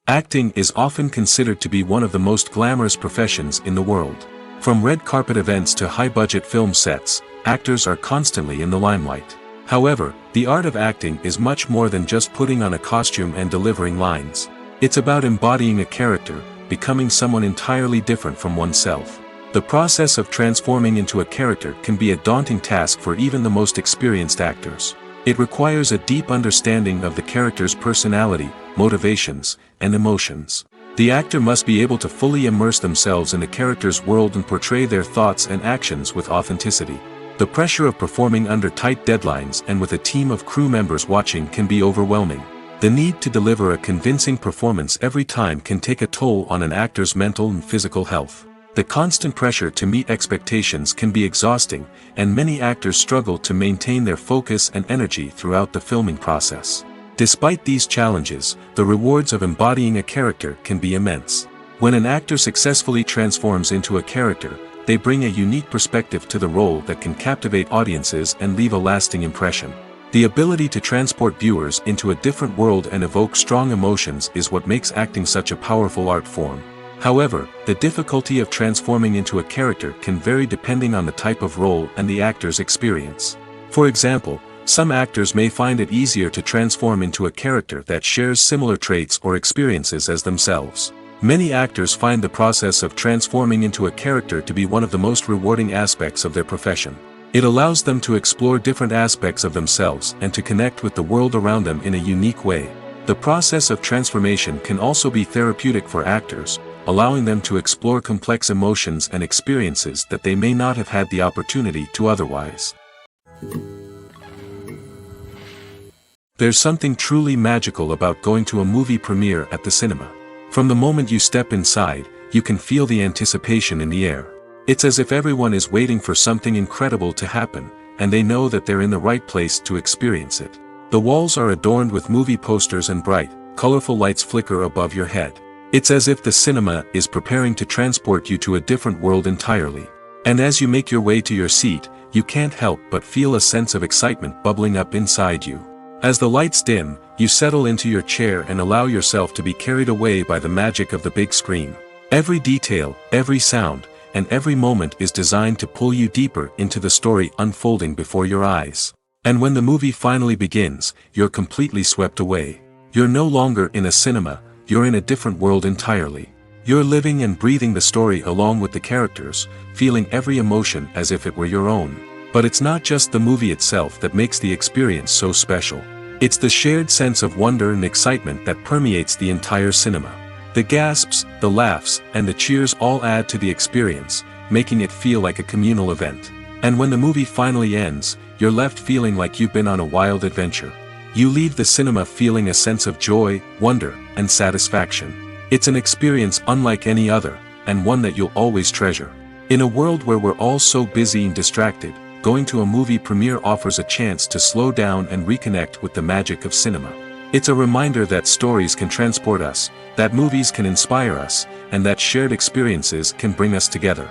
Acting is often considered to be one of the most glamorous professions in the world. From red carpet events to high-budget film sets, actors are constantly in the limelight. However, the art of acting is much more than just putting on a costume and delivering lines. It's about embodying a character, becoming someone entirely different from oneself. The process of transforming into a character can be a daunting task for even the most experienced actors. It requires a deep understanding of the character's personality, motivations, and emotions. The actor must be able to fully immerse themselves in the character's world and portray their thoughts and actions with authenticity. The pressure of performing under tight deadlines and with a team of crew members watching can be overwhelming. The need to deliver a convincing performance every time can take a toll on an actor's mental and physical health. The constant pressure to meet expectations can be exhausting, and many actors struggle to maintain their focus and energy throughout the filming process. Despite these challenges, the rewards of embodying a character can be immense. When an actor successfully transforms into a character, they bring a unique perspective to the role that can captivate audiences and leave a lasting impression. The ability to transport viewers into a different world and evoke strong emotions is what makes acting such a powerful art form. However, the difficulty of transforming into a character can vary depending on the type of role and the actor's experience. For example, some actors may find it easier to transform into a character that shares similar traits or experiences as themselves. Many actors find the process of transforming into a character to be one of the most rewarding aspects of their profession. It allows them to explore different aspects of themselves and to connect with the world around them in a unique way. The process of transformation can also be therapeutic for actors, allowing them to explore complex emotions and experiences that they may not have had the opportunity to otherwise. There's something truly magical about going to a movie premiere at the cinema. From the moment you step inside, you can feel the anticipation in the air. It's as if everyone is waiting for something incredible to happen, and they know that they're in the right place to experience it. The walls are adorned with movie posters and bright, colorful lights flicker above your head. It's as if the cinema is preparing to transport you to a different world entirely. And as you make your way to your seat, you can't help but feel a sense of excitement bubbling up inside you. As the lights dim, you settle into your chair and allow yourself to be carried away by the magic of the big screen. Every detail, every sound, and every moment is designed to pull you deeper into the story unfolding before your eyes. And when the movie finally begins, you're completely swept away. You're no longer in a cinema, you're in a different world entirely. You're living and breathing the story along with the characters, feeling every emotion as if it were your own. But it's not just the movie itself that makes the experience so special. It's the shared sense of wonder and excitement that permeates the entire cinema. The gasps, the laughs, and the cheers all add to the experience, making it feel like a communal event. And when the movie finally ends, you're left feeling like you've been on a wild adventure. You leave the cinema feeling a sense of joy, wonder, and satisfaction. It's an experience unlike any other, and one that you'll always treasure. In a world where we're all so busy and distracted, going to a movie premiere offers a chance to slow down and reconnect with the magic of cinema. It's a reminder that stories can transport us, that movies can inspire us, and that shared experiences can bring us together.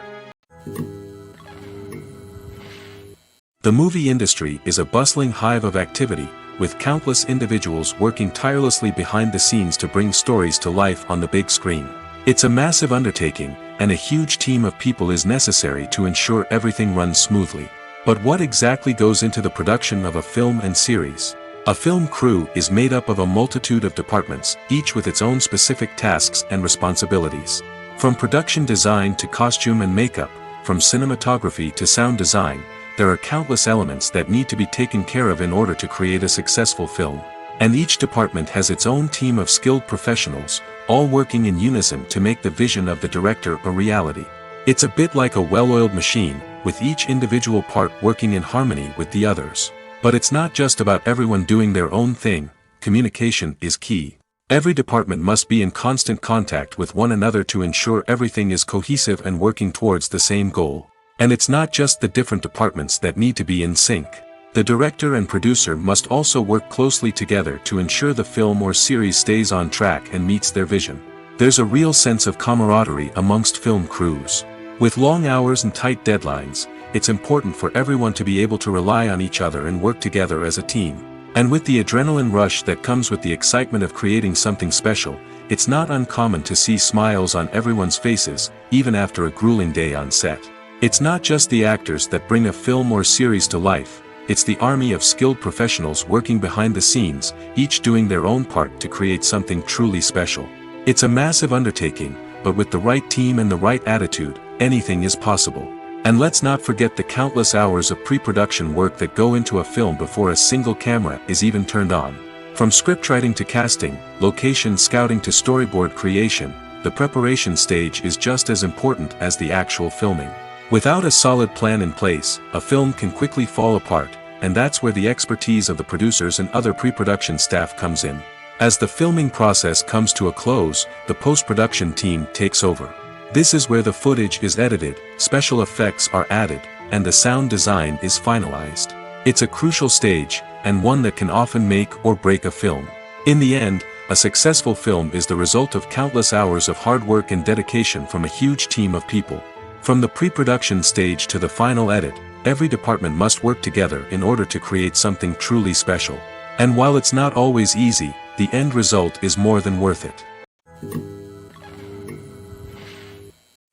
The movie industry is a bustling hive of activity, with countless individuals working tirelessly behind the scenes to bring stories to life on the big screen. It's a massive undertaking, and a huge team of people is necessary to ensure everything runs smoothly. But what exactly goes into the production of a film and series? A film crew is made up of a multitude of departments, each with its own specific tasks and responsibilities. From production design to costume and makeup, from cinematography to sound design, there are countless elements that need to be taken care of in order to create a successful film. And each department has its own team of skilled professionals, all working in unison to make the vision of the director a reality. It's a bit like a well-oiled machine, with each individual part working in harmony with the others. But it's not just about everyone doing their own thing. Communication is key. Every department must be in constant contact with one another to ensure everything is cohesive and working towards the same goal. And it's not just the different departments that need to be in sync. The director and producer must also work closely together to ensure the film or series stays on track and meets their vision. There's a real sense of camaraderie amongst film crews. With long hours and tight deadlines, it's important for everyone to be able to rely on each other and work together as a team. And with the adrenaline rush that comes with the excitement of creating something special, it's not uncommon to see smiles on everyone's faces, even after a grueling day on set. It's not just the actors that bring a film or series to life, it's the army of skilled professionals working behind the scenes, each doing their own part to create something truly special. It's a massive undertaking, but with the right team and the right attitude, anything is possible. And let's not forget the countless hours of pre-production work that go into a film before a single camera is even turned on. From scriptwriting to casting, location scouting to storyboard creation, the preparation stage is just as important as the actual filming. Without a solid plan in place, a film can quickly fall apart, and that's where the expertise of the producers and other pre-production staff comes in. As the filming process comes to a close, the post-production team takes over. This is where the footage is edited, special effects are added, and the sound design is finalized. It's a crucial stage, and one that can often make or break a film. In the end, a successful film is the result of countless hours of hard work and dedication from a huge team of people. From the pre-production stage to the final edit, every department must work together in order to create something truly special. And while it's not always easy, the end result is more than worth it.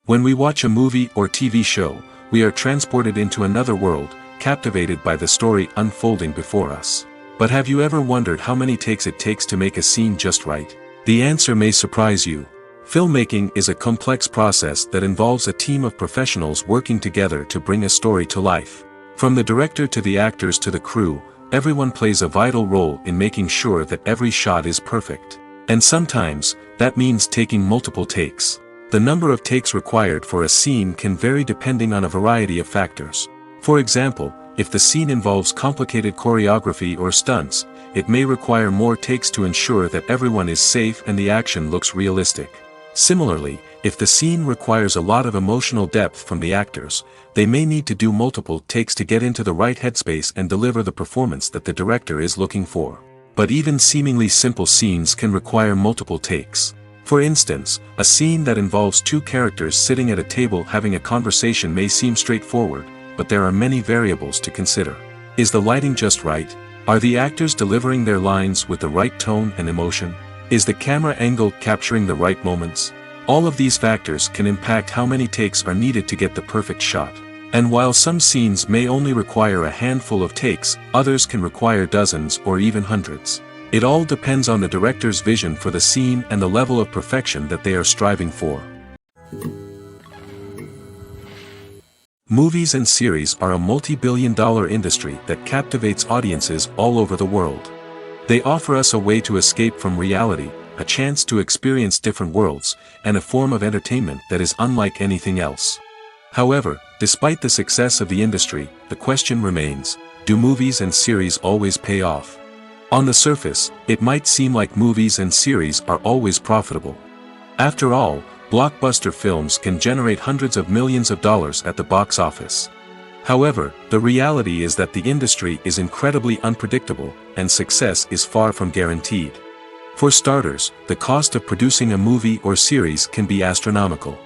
When we watch a movie or TV show, we are transported into another world, captivated by the story unfolding before us. But have you ever wondered how many takes it takes to make a scene just right? The answer may surprise you. Filmmaking is a complex process that involves a team of professionals working together to bring a story to life. From the director to the actors to the crew, everyone plays a vital role in making sure that every shot is perfect. And sometimes, that means taking multiple takes. The number of takes required for a scene can vary depending on a variety of factors. For example, if the scene involves complicated choreography or stunts, it may require more takes to ensure that everyone is safe and the action looks realistic. Similarly, if the scene requires a lot of emotional depth from the actors, they may need to do multiple takes to get into the right headspace and deliver the performance that the director is looking for. But even seemingly simple scenes can require multiple takes. For instance, a scene that involves two characters sitting at a table having a conversation may seem straightforward, but there are many variables to consider. Is the lighting just right? Are the actors delivering their lines with the right tone and emotion? Is the camera angle capturing the right moments? All of these factors can impact how many takes are needed to get the perfect shot. And while some scenes may only require a handful of takes, others can require dozens or even hundreds. It all depends on the director's vision for the scene and the level of perfection that they are striving for. Movies and series are a multi-billion-dollar industry that captivates audiences all over the world. They offer us a way to escape from reality, a chance to experience different worlds, and a form of entertainment that is unlike anything else. However, despite the success of the industry, the question remains, do movies and series always pay off? On the surface, it might seem like movies and series are always profitable. After all, blockbuster films can generate hundreds of millions of dollars at the box office. However, the reality is that the industry is incredibly unpredictable, and success is far from guaranteed. For starters, the cost of producing a movie or series can be astronomical.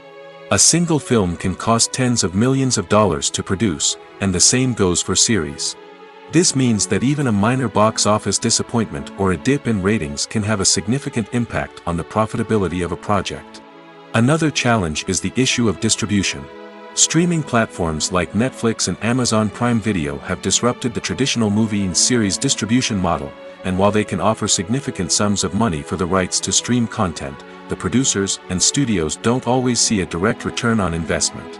A single film can cost tens of millions of dollars to produce, and the same goes for series. This means that even a minor box office disappointment or a dip in ratings can have a significant impact on the profitability of a project. Another challenge is the issue of distribution. Streaming platforms like Netflix and Amazon Prime Video have disrupted the traditional movie and series distribution model, and while they can offer significant sums of money for the rights to stream content, the producers and studios don't always see a direct return on investment.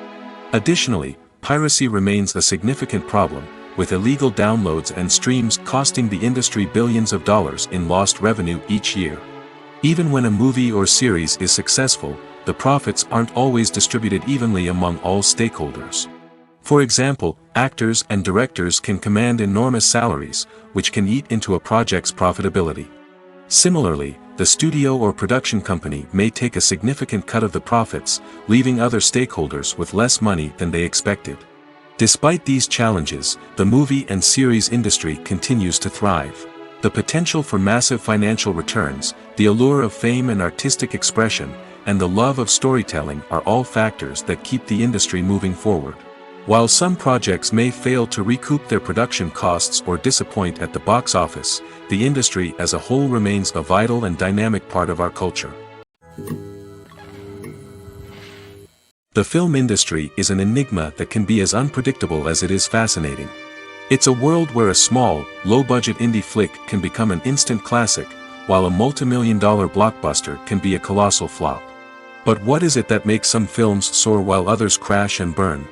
Additionally, piracy remains a significant problem, with illegal downloads and streams costing the industry billions of dollars in lost revenue each year. Even when a movie or series is successful, the profits aren't always distributed evenly among all stakeholders. For example, actors and directors can command enormous salaries, which can eat into a project's profitability. Similarly, the studio or production company may take a significant cut of the profits, leaving other stakeholders with less money than they expected. Despite these challenges, the movie and series industry continues to thrive. The potential for massive financial returns, the allure of fame and artistic expression, and the love of storytelling are all factors that keep the industry moving forward. While some projects may fail to recoup their production costs or disappoint at the box office, the industry as a whole remains a vital and dynamic part of our culture. The film industry is an enigma that can be as unpredictable as it is fascinating. It's a world where a small, low-budget indie flick can become an instant classic, while a multi-million-dollar blockbuster can be a colossal flop. But what is it that makes some films soar while others crash and burn?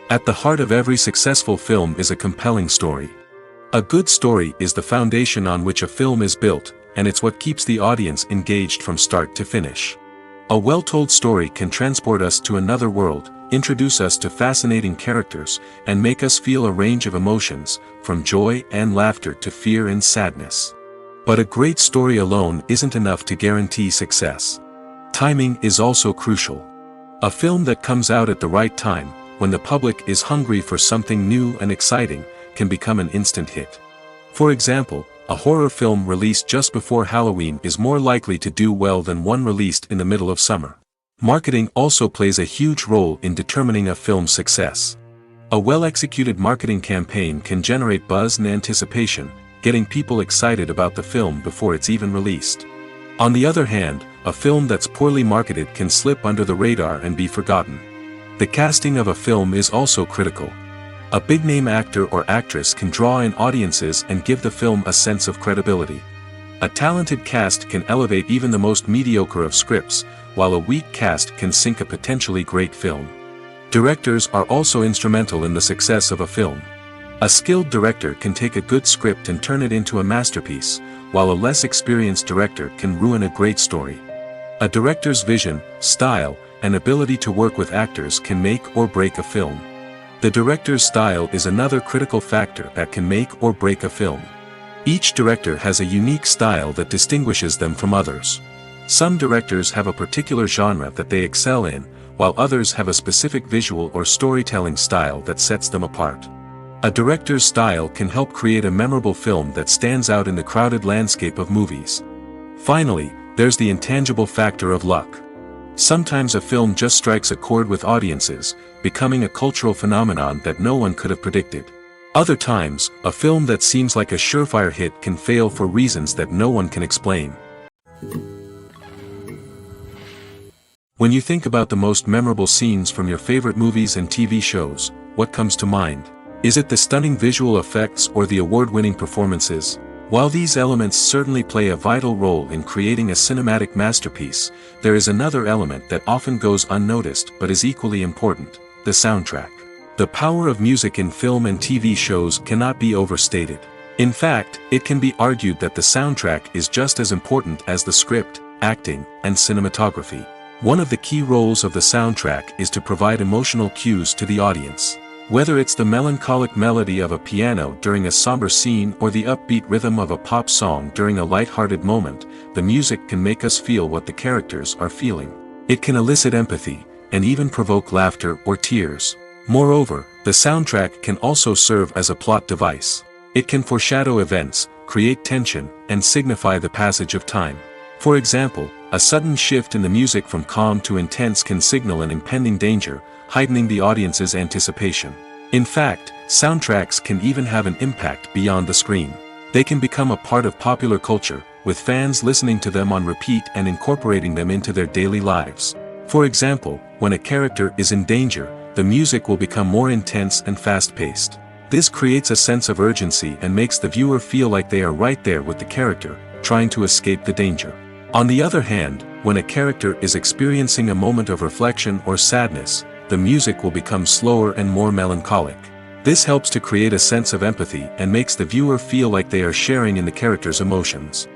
At the heart of every successful film is a compelling story. A good story is the foundation on which a film is built, and it's what keeps the audience engaged from start to finish. A well-told story can transport us to another world, introduce us to fascinating characters, and make us feel a range of emotions, from joy and laughter to fear and sadness. But a great story alone isn't enough to guarantee success. Timing is also crucial. A film that comes out at the right time, when the public is hungry for something new and exciting, can become an instant hit. For example, a horror film released just before Halloween is more likely to do well than one released in the middle of summer. Marketing also plays a huge role in determining a film's success. A well-executed marketing campaign can generate buzz and anticipation, getting people excited about the film before it's even released. On the other hand, a film that's poorly marketed can slip under the radar and be forgotten. The casting of a film is also critical. A big-name actor or actress can draw in audiences and give the film a sense of credibility. A talented cast can elevate even the most mediocre of scripts, while a weak cast can sink a potentially great film. Directors are also instrumental in the success of a film. A skilled director can take a good script and turn it into a masterpiece, while a less experienced director can ruin a great story. A director's vision, style, and ability to work with actors can make or break a film. The director's style is another critical factor that can make or break a film. Each director has a unique style that distinguishes them from others. Some directors have a particular genre that they excel in, while others have a specific visual or storytelling style that sets them apart. A director's style can help create a memorable film that stands out in the crowded landscape of movies. Finally, there's the intangible factor of luck. Sometimes a film just strikes a chord with audiences, becoming a cultural phenomenon that no one could have predicted. Other times, a film that seems like a surefire hit can fail for reasons that no one can explain. When you think about the most memorable scenes from your favorite movies and TV shows, what comes to mind? Is it the stunning visual effects or the award-winning performances? While these elements certainly play a vital role in creating a cinematic masterpiece, there is another element that often goes unnoticed but is equally important: the soundtrack. The power of music in film and TV shows cannot be overstated. In fact, it can be argued that the soundtrack is just as important as the script, acting, and cinematography. One of the key roles of the soundtrack is to provide emotional cues to the audience. Whether it's the melancholic melody of a piano during a somber scene or the upbeat rhythm of a pop song during a light-hearted moment, the music can make us feel what the characters are feeling. It can elicit empathy, and even provoke laughter or tears. Moreover, the soundtrack can also serve as a plot device. It can foreshadow events, create tension, and signify the passage of time. For example, a sudden shift in the music from calm to intense can signal an impending danger, heightening the audience's anticipation. In fact, soundtracks can even have an impact beyond the screen. They can become a part of popular culture, with fans listening to them on repeat and incorporating them into their daily lives. For example, when a character is in danger, the music will become more intense and fast-paced. This creates a sense of urgency and makes the viewer feel like they are right there with the character, trying to escape the danger. On the other hand, when a character is experiencing a moment of reflection or sadness, the music will become slower and more melancholic. This helps to create a sense of empathy and makes the viewer feel like they are sharing in the character's emotions.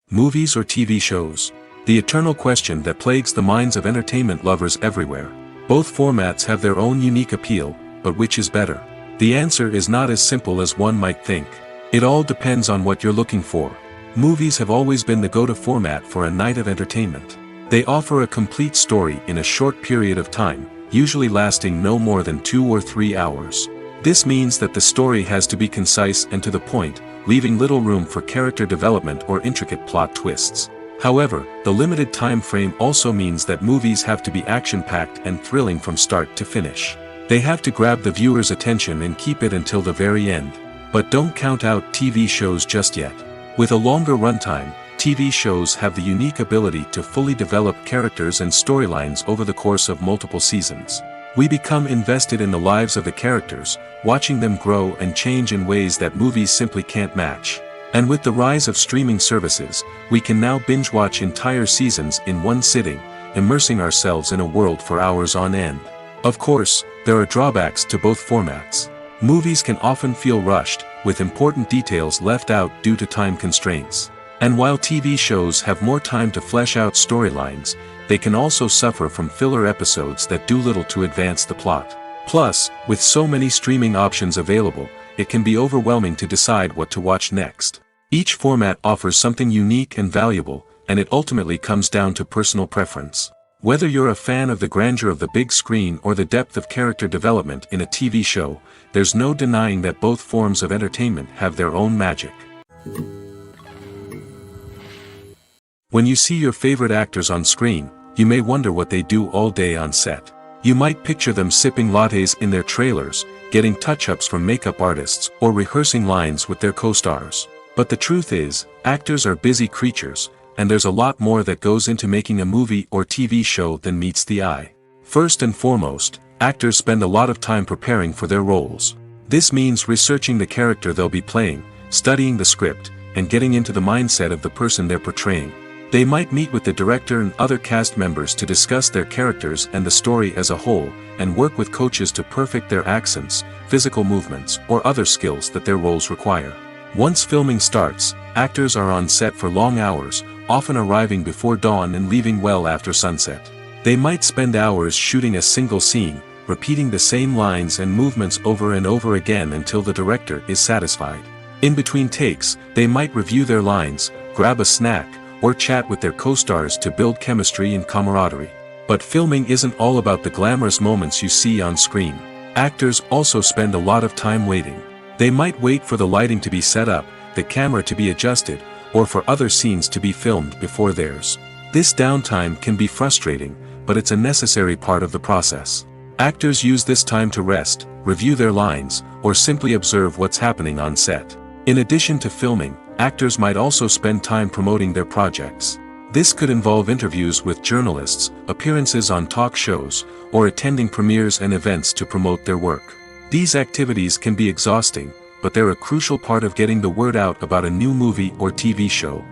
Movies or TV shows? The eternal question that plagues the minds of entertainment lovers everywhere. Both formats have their own unique appeal, but which is better? The answer is not as simple as one might think. It all depends on what you're looking for. Movies have always been the go-to format for a night of entertainment. They offer a complete story in a short period of time, usually lasting no more than 2 or 3 hours. This means that the story has to be concise and to the point, leaving little room for character development or intricate plot twists. However, the limited time frame also means that movies have to be action-packed and thrilling from start to finish. They have to grab the viewer's attention and keep it until the very end. But don't count out TV shows just yet. With a longer runtime, TV shows have the unique ability to fully develop characters and storylines over the course of multiple seasons. We become invested in the lives of the characters, watching them grow and change in ways that movies simply can't match. And with the rise of streaming services, we can now binge-watch entire seasons in one sitting, immersing ourselves in a world for hours on end. Of course, there are drawbacks to both formats. Movies can often feel rushed, with important details left out due to time constraints. And while TV shows have more time to flesh out storylines, they can also suffer from filler episodes that do little to advance the plot. Plus, with so many streaming options available, it can be overwhelming to decide what to watch next. Each format offers something unique and valuable, and it ultimately comes down to personal preference. Whether you're a fan of the grandeur of the big screen or the depth of character development in a TV show, there's no denying that both forms of entertainment have their own magic. When you see your favorite actors on screen, you may wonder what they do all day on set. You might picture them sipping lattes in their trailers, getting touch-ups from makeup artists, or rehearsing lines with their co-stars. But the truth is, actors are busy creatures, and there's a lot more that goes into making a movie or TV show than meets the eye. First and foremost, actors spend a lot of time preparing for their roles. This means researching the character they'll be playing, studying the script, and getting into the mindset of the person they're portraying. They might meet with the director and other cast members to discuss their characters and the story as a whole, and work with coaches to perfect their accents, physical movements, or other skills that their roles require. Once filming starts, actors are on set for long hours, often arriving before dawn and leaving well after sunset. They might spend hours shooting a single scene, repeating the same lines and movements over and over again until the director is satisfied. In between takes, they might review their lines, grab a snack, or chat with their co-stars to build chemistry and camaraderie. But filming isn't all about the glamorous moments you see on screen. Actors also spend a lot of time waiting. They might wait for the lighting to be set up, the camera to be adjusted, or for other scenes to be filmed before theirs. This downtime can be frustrating, but it's a necessary part of the process. Actors use this time to rest, review their lines, or simply observe what's happening on set. In addition to filming, actors might also spend time promoting their projects. This could involve interviews with journalists, appearances on talk shows, or attending premieres and events to promote their work. These activities can be exhausting, but they're a crucial part of getting the word out about a new movie or TV show.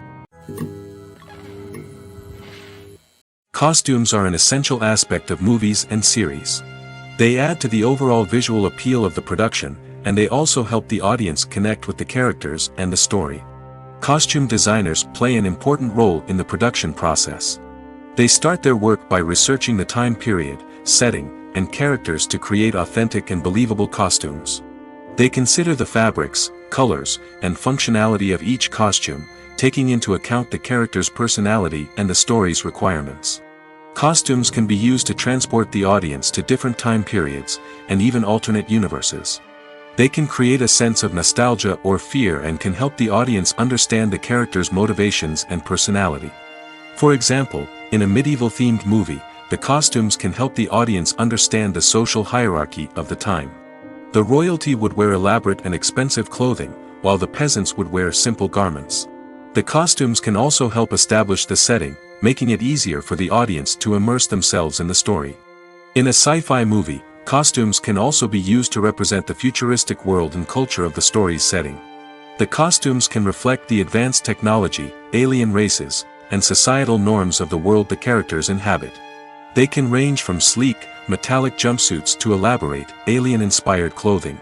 Costumes are an essential aspect of movies and series. They add to the overall visual appeal of the production, and they also help the audience connect with the characters and the story. Costume designers play an important role in the production process. They start their work by researching the time period, setting, and characters to create authentic and believable costumes. They consider the fabrics, colors, and functionality of each costume, taking into account the character's personality and the story's requirements. Costumes can be used to transport the audience to different time periods, and even alternate universes. They can create a sense of nostalgia or fear and can help the audience understand the character's motivations and personality. For example, in a medieval-themed movie, the costumes can help the audience understand the social hierarchy of the time. The royalty would wear elaborate and expensive clothing, while the peasants would wear simple garments. The costumes can also help establish the setting, making it easier for the audience to immerse themselves in the story. In a sci-fi movie, costumes can also be used to represent the futuristic world and culture of the story's setting. The costumes can reflect the advanced technology, alien races, and societal norms of the world the characters inhabit. They can range from sleek, metallic jumpsuits to elaborate, alien-inspired clothing.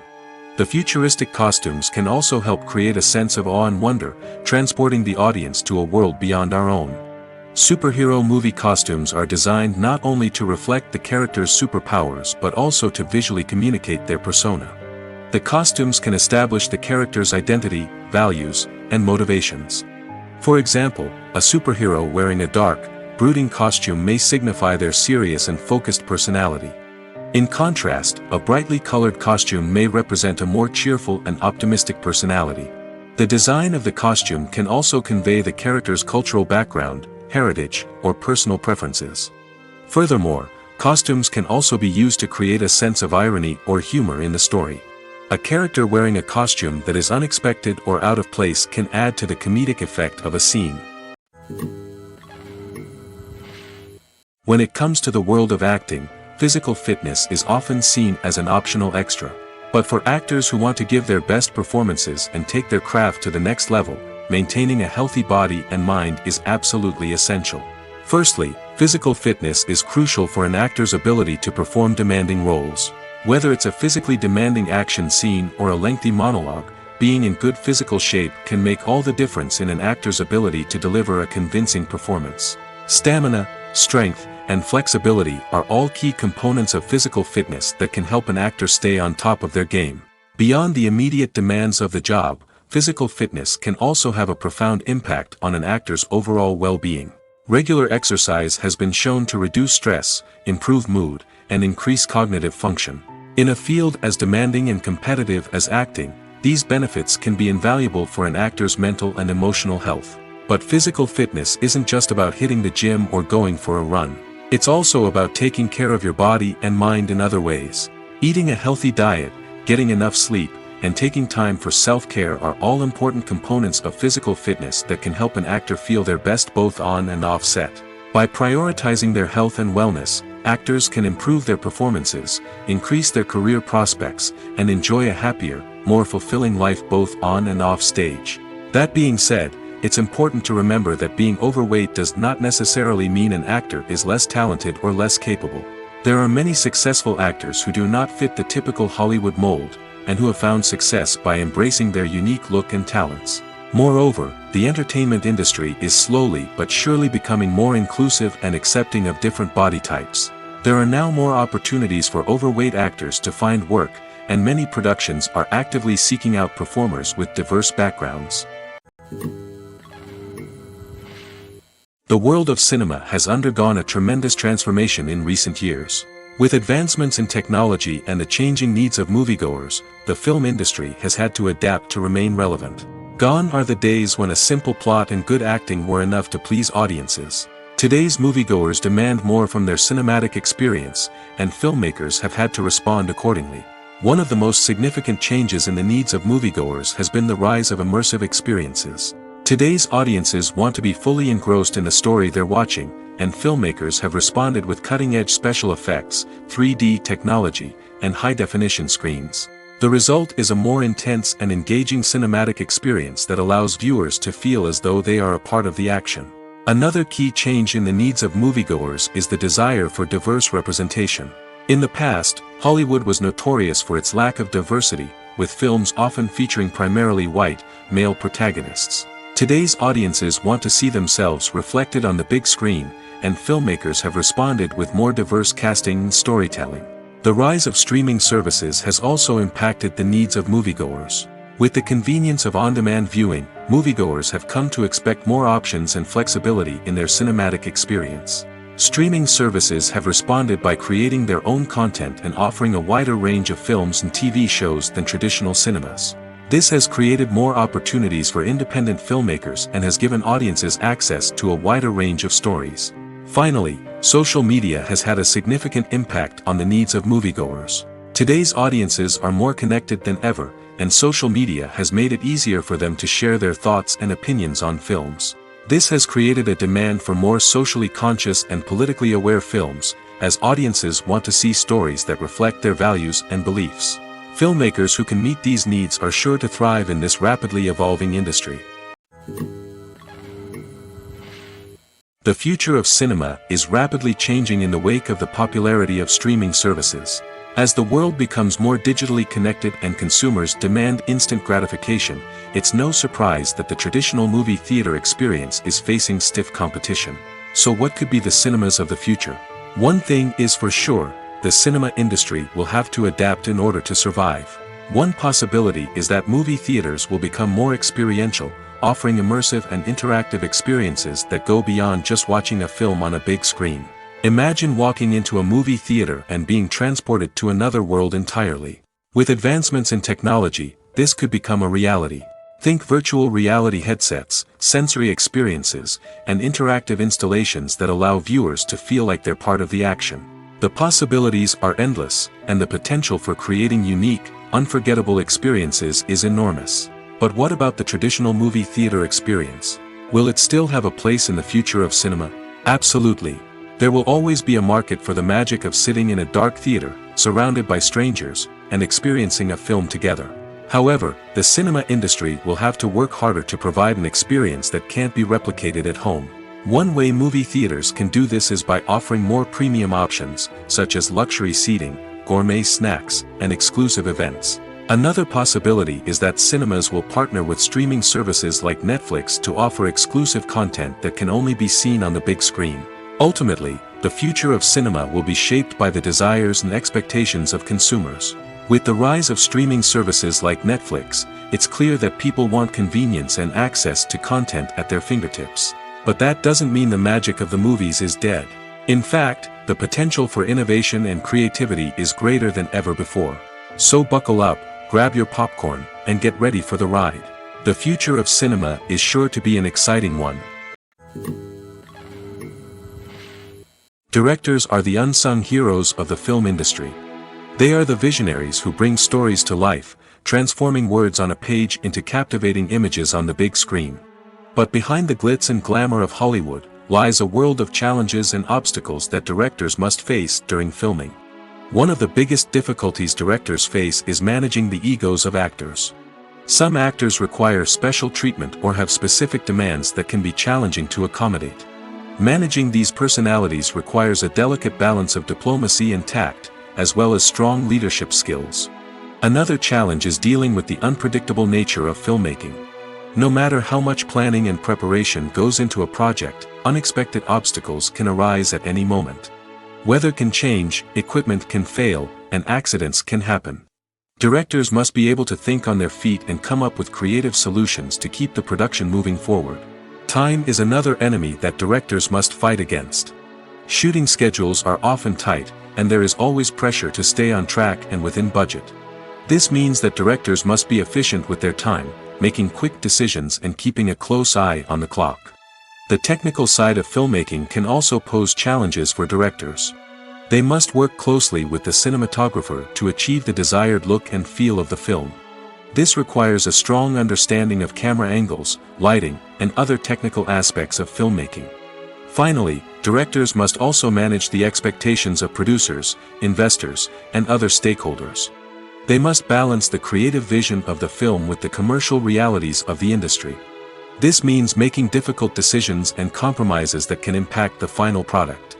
The futuristic costumes can also help create a sense of awe and wonder, transporting the audience to a world beyond our own. Superhero movie costumes are designed not only to reflect the character's superpowers but also to visually communicate their persona. The costumes can establish the character's identity, values, and motivations. For example, a superhero wearing a dark, brooding costume may signify their serious and focused personality. In contrast, a brightly colored costume may represent a more cheerful and optimistic personality. The design of the costume can also convey the character's cultural background, heritage, or personal preferences. Furthermore, costumes can also be used to create a sense of irony or humor in the story. A character wearing a costume that is unexpected or out of place can add to the comedic effect of a scene. When it comes to the world of acting, physical fitness is often seen as an optional extra. But for actors who want to give their best performances and take their craft to the next level, maintaining a healthy body and mind is absolutely essential. Firstly, physical fitness is crucial for an actor's ability to perform demanding roles. Whether it's a physically demanding action scene or a lengthy monologue, being in good physical shape can make all the difference in an actor's ability to deliver a convincing performance. Stamina, strength, and flexibility are all key components of physical fitness that can help an actor stay on top of their game. Beyond the immediate demands of the job, physical fitness can also have a profound impact on an actor's overall well-being. Regular exercise has been shown to reduce stress, improve mood, and increase cognitive function. In a field as demanding and competitive as acting, these benefits can be invaluable for an actor's mental and emotional health. But physical fitness isn't just about hitting the gym or going for a run. It's also about taking care of your body and mind in other ways. Eating a healthy diet, getting enough sleep, and taking time for self-care are all important components of physical fitness that can help an actor feel their best both on and off set. By prioritizing their health and wellness, actors can improve their performances, increase their career prospects, and enjoy a happier, more fulfilling life both on and off stage. That being said, it's important to remember that being overweight does not necessarily mean an actor is less talented or less capable. There are many successful actors who do not fit the typical Hollywood mold, and who have found success by embracing their unique look and talents. Moreover, the entertainment industry is slowly but surely becoming more inclusive and accepting of different body types. There are now more opportunities for overweight actors to find work, and many productions are actively seeking out performers with diverse backgrounds. The world of cinema has undergone a tremendous transformation in recent years. With advancements in technology and the changing needs of moviegoers, the film industry has had to adapt to remain relevant. Gone are the days when a simple plot and good acting were enough to please audiences. Today's moviegoers demand more from their cinematic experience, and filmmakers have had to respond accordingly. One of the most significant changes in the needs of moviegoers has been the rise of immersive experiences. Today's audiences want to be fully engrossed in the story they're watching, and filmmakers have responded with cutting-edge special effects, 3D technology, and high-definition screens. The result is a more intense and engaging cinematic experience that allows viewers to feel as though they are a part of the action. Another key change in the needs of moviegoers is the desire for diverse representation. In the past, Hollywood was notorious for its lack of diversity, with films often featuring primarily white, male protagonists. Today's audiences want to see themselves reflected on the big screen, and filmmakers have responded with more diverse casting and storytelling. The rise of streaming services has also impacted the needs of moviegoers. With the convenience of on-demand viewing, moviegoers have come to expect more options and flexibility in their cinematic experience. Streaming services have responded by creating their own content and offering a wider range of films and TV shows than traditional cinemas. This has created more opportunities for independent filmmakers and has given audiences access to a wider range of stories. Finally, social media has had a significant impact on the needs of moviegoers. Today's audiences are more connected than ever, and social media has made it easier for them to share their thoughts and opinions on films. This has created a demand for more socially conscious and politically aware films, as audiences want to see stories that reflect their values and beliefs. Filmmakers who can meet these needs are sure to thrive in this rapidly evolving industry. The future of cinema is rapidly changing in the wake of the popularity of streaming services. As the world becomes more digitally connected and consumers demand instant gratification, it's no surprise that the traditional movie theater experience is facing stiff competition. So what could be the cinemas of the future? One thing is for sure, the cinema industry will have to adapt in order to survive. One possibility is that movie theaters will become more experiential, offering immersive and interactive experiences that go beyond just watching a film on a big screen. Imagine walking into a movie theater and being transported to another world entirely. With advancements in technology, this could become a reality. Think virtual reality headsets, sensory experiences, and interactive installations that allow viewers to feel like they're part of the action. The possibilities are endless, and the potential for creating unique, unforgettable experiences is enormous. But what about the traditional movie theater experience? Will it still have a place in the future of cinema? Absolutely. There will always be a market for the magic of sitting in a dark theater, surrounded by strangers, and experiencing a film together. However, the cinema industry will have to work harder to provide an experience that can't be replicated at home. One way movie theaters can do this is by offering more premium options, such as luxury seating, gourmet snacks, and exclusive events. Another possibility is that cinemas will partner with streaming services like Netflix to offer exclusive content that can only be seen on the big screen. Ultimately, the future of cinema will be shaped by the desires and expectations of consumers. With the rise of streaming services like Netflix, it's clear that people want convenience and access to content at their fingertips. But that doesn't mean the magic of the movies is dead. In fact, the potential for innovation and creativity is greater than ever before. So buckle up, grab your popcorn, and get ready for the ride. The future of cinema is sure to be an exciting one. Directors are the unsung heroes of the film industry. They are the visionaries who bring stories to life, transforming words on a page into captivating images on the big screen. But behind the glitz and glamour of Hollywood, lies a world of challenges and obstacles that directors must face during filming. One of the biggest difficulties directors face is managing the egos of actors. Some actors require special treatment or have specific demands that can be challenging to accommodate. Managing these personalities requires a delicate balance of diplomacy and tact, as well as strong leadership skills. Another challenge is dealing with the unpredictable nature of filmmaking. No matter how much planning and preparation goes into a project, unexpected obstacles can arise at any moment. Weather can change, equipment can fail, and accidents can happen. Directors must be able to think on their feet and come up with creative solutions to keep the production moving forward. Time is another enemy that directors must fight against. Shooting schedules are often tight, and there is always pressure to stay on track and within budget. This means that directors must be efficient with their time, making quick decisions and keeping a close eye on the clock. The technical side of filmmaking can also pose challenges for directors. They must work closely with the cinematographer to achieve the desired look and feel of the film. This requires a strong understanding of camera angles, lighting, and other technical aspects of filmmaking. Finally, directors must also manage the expectations of producers, investors, and other stakeholders. They must balance the creative vision of the film with the commercial realities of the industry. This means making difficult decisions and compromises that can impact the final product.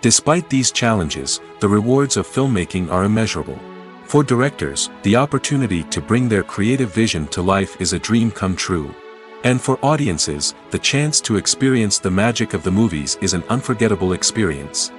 Despite these challenges, the rewards of filmmaking are immeasurable. For directors, the opportunity to bring their creative vision to life is a dream come true. And for audiences, the chance to experience the magic of the movies is an unforgettable experience.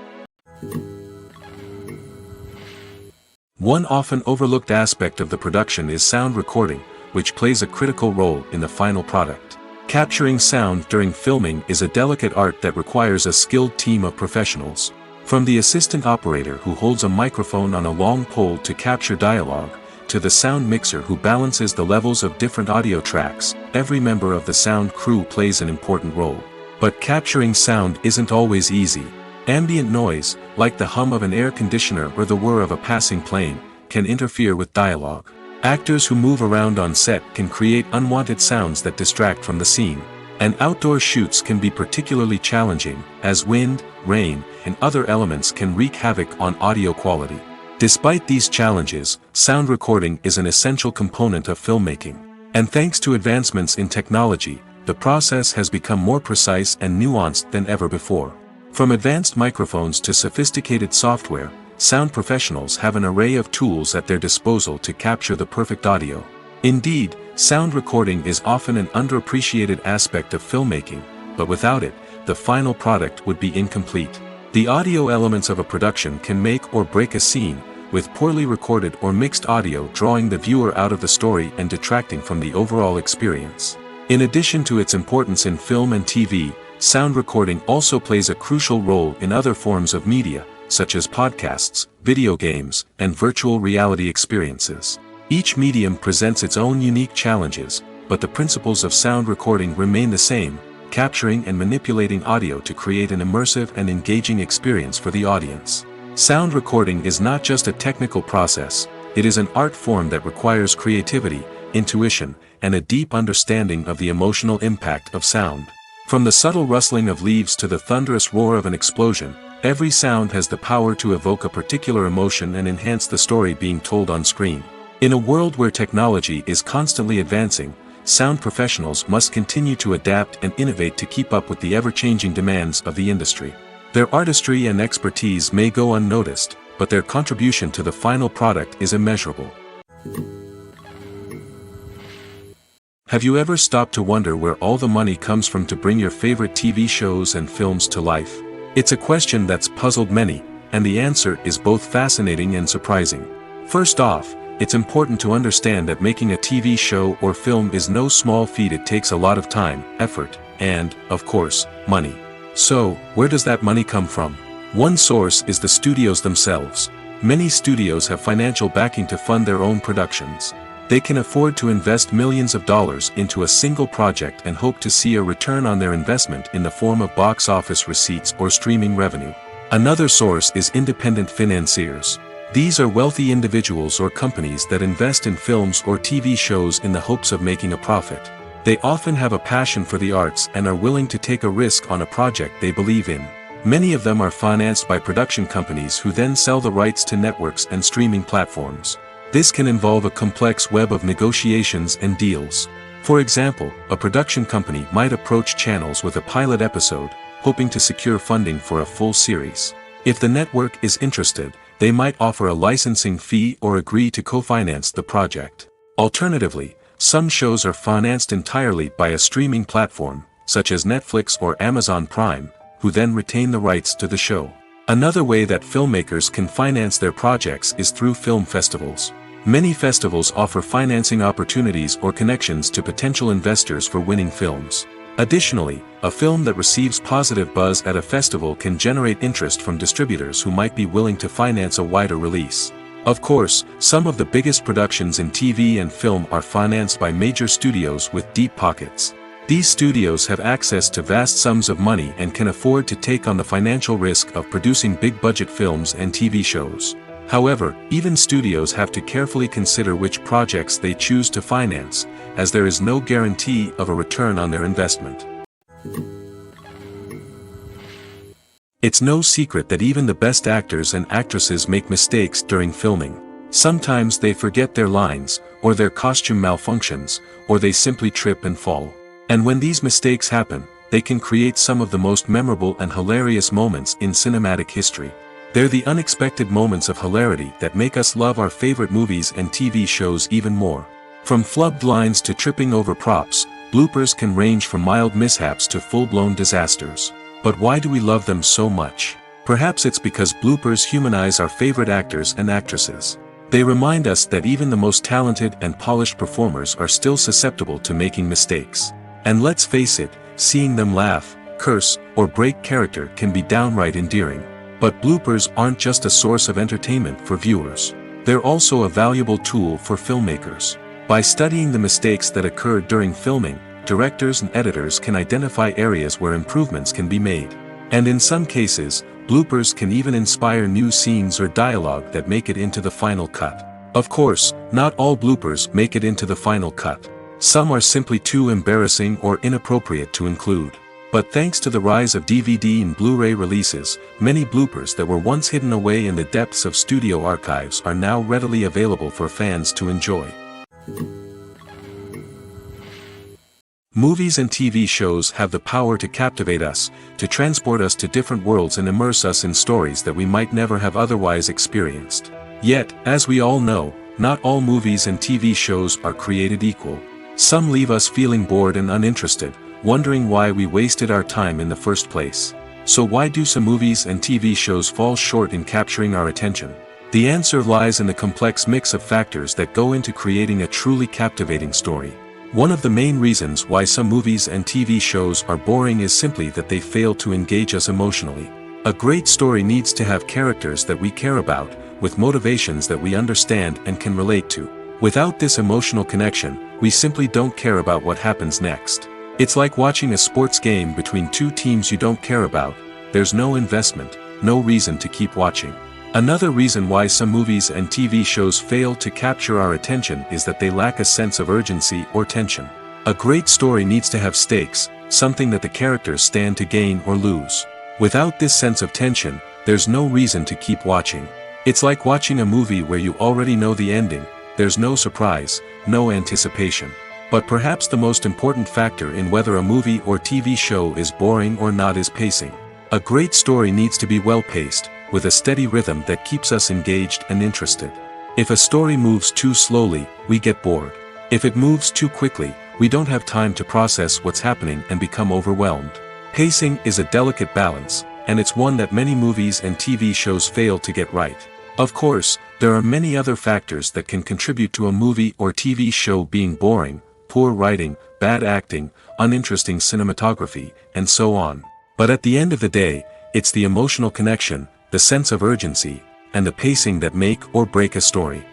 One often overlooked aspect of the production is sound recording, which plays a critical role in the final product. Capturing sound during filming is a delicate art that requires a skilled team of professionals. From the assistant operator who holds a microphone on a long pole to capture dialogue, to the sound mixer who balances the levels of different audio tracks, every member of the sound crew plays an important role. But capturing sound isn't always easy. Ambient noise, like the hum of an air conditioner or the whir of a passing plane, can interfere with dialogue. Actors who move around on set can create unwanted sounds that distract from the scene. And outdoor shoots can be particularly challenging, as wind, rain, and other elements can wreak havoc on audio quality. Despite these challenges, sound recording is an essential component of filmmaking. And thanks to advancements in technology, the process has become more precise and nuanced than ever before. From advanced microphones to sophisticated software, sound professionals have an array of tools at their disposal to capture the perfect audio. Indeed, sound recording is often an underappreciated aspect of filmmaking, but without it, the final product would be incomplete. The audio elements of a production can make or break a scene, with poorly recorded or mixed audio drawing the viewer out of the story and detracting from the overall experience. In addition to its importance in film and TV, sound recording also plays a crucial role in other forms of media, such as podcasts, video games, and virtual reality experiences. Each medium presents its own unique challenges, but the principles of sound recording remain the same, capturing and manipulating audio to create an immersive and engaging experience for the audience. Sound recording is not just a technical process, it is an art form that requires creativity, intuition, and a deep understanding of the emotional impact of sound. From the subtle rustling of leaves to the thunderous roar of an explosion, every sound has the power to evoke a particular emotion and enhance the story being told on screen. In a world where technology is constantly advancing, sound professionals must continue to adapt and innovate to keep up with the ever-changing demands of the industry. Their artistry and expertise may go unnoticed, but their contribution to the final product is immeasurable. Have you ever stopped to wonder where all the money comes from to bring your favorite TV shows and films to life? It's a question that's puzzled many, and the answer is both fascinating and surprising. First off, it's important to understand that making a TV show or film is no small feat. It takes a lot of time, effort, and, of course, money. So, where does that money come from? One source is the studios themselves. Many studios have financial backing to fund their own productions. They can afford to invest millions of dollars into a single project and hope to see a return on their investment in the form of box office receipts or streaming revenue. Another source is independent financiers. These are wealthy individuals or companies that invest in films or TV shows in the hopes of making a profit. They often have a passion for the arts and are willing to take a risk on a project they believe in. Many of them are financed by production companies who then sell the rights to networks and streaming platforms. This can involve a complex web of negotiations and deals. For example, a production company might approach channels with a pilot episode, hoping to secure funding for a full series. If the network is interested, they might offer a licensing fee or agree to co-finance the project. Alternatively, some shows are financed entirely by a streaming platform, such as Netflix or Amazon Prime, who then retain the rights to the show. Another way that filmmakers can finance their projects is through film festivals. Many festivals offer financing opportunities or connections to potential investors for winning films. Additionally, a film that receives positive buzz at a festival can generate interest from distributors who might be willing to finance a wider release. Of course, some of the biggest productions in TV and film are financed by major studios with deep pockets. These studios have access to vast sums of money and can afford to take on the financial risk of producing big-budget films and TV shows. However, even studios have to carefully consider which projects they choose to finance, as there is no guarantee of a return on their investment. It's no secret that even the best actors and actresses make mistakes during filming. Sometimes they forget their lines, or their costume malfunctions, or they simply trip and fall. And when these mistakes happen, they can create some of the most memorable and hilarious moments in cinematic history. They're the unexpected moments of hilarity that make us love our favorite movies and TV shows even more. From flubbed lines to tripping over props, bloopers can range from mild mishaps to full-blown disasters. But why do we love them so much? Perhaps it's because bloopers humanize our favorite actors and actresses. They remind us that even the most talented and polished performers are still susceptible to making mistakes. And let's face it, seeing them laugh, curse, or break character can be downright endearing. But bloopers aren't just a source of entertainment for viewers. They're also a valuable tool for filmmakers. By studying the mistakes that occurred during filming, directors and editors can identify areas where improvements can be made. And in some cases, bloopers can even inspire new scenes or dialogue that make it into the final cut. Of course, not all bloopers make it into the final cut. Some are simply too embarrassing or inappropriate to include. But thanks to the rise of DVD and Blu-ray releases, many bloopers that were once hidden away in the depths of studio archives are now readily available for fans to enjoy. Movies and TV shows have the power to captivate us, to transport us to different worlds and immerse us in stories that we might never have otherwise experienced. Yet, as we all know, not all movies and TV shows are created equal. Some leave us feeling bored and uninterested, wondering why we wasted our time in the first place. So why do some movies and TV shows fall short in capturing our attention? The answer lies in the complex mix of factors that go into creating a truly captivating story. One of the main reasons why some movies and TV shows are boring is simply that they fail to engage us emotionally. A great story needs to have characters that we care about, with motivations that we understand and can relate to. Without this emotional connection, we simply don't care about what happens next. It's like watching a sports game between two teams you don't care about. There's no investment, no reason to keep watching. Another reason why some movies and TV shows fail to capture our attention is that they lack a sense of urgency or tension. A great story needs to have stakes, something that the characters stand to gain or lose. Without this sense of tension, there's no reason to keep watching. It's like watching a movie where you already know the ending. There's no surprise, no anticipation. But perhaps the most important factor in whether a movie or TV show is boring or not is pacing. A great story needs to be well-paced, with a steady rhythm that keeps us engaged and interested. If a story moves too slowly, we get bored. If it moves too quickly, we don't have time to process what's happening and become overwhelmed. Pacing is a delicate balance, and it's one that many movies and TV shows fail to get right. Of course, there are many other factors that can contribute to a movie or TV show being boring: poor writing, bad acting, uninteresting cinematography, and so on. But at the end of the day, it's the emotional connection, the sense of urgency, and the pacing that make or break a story.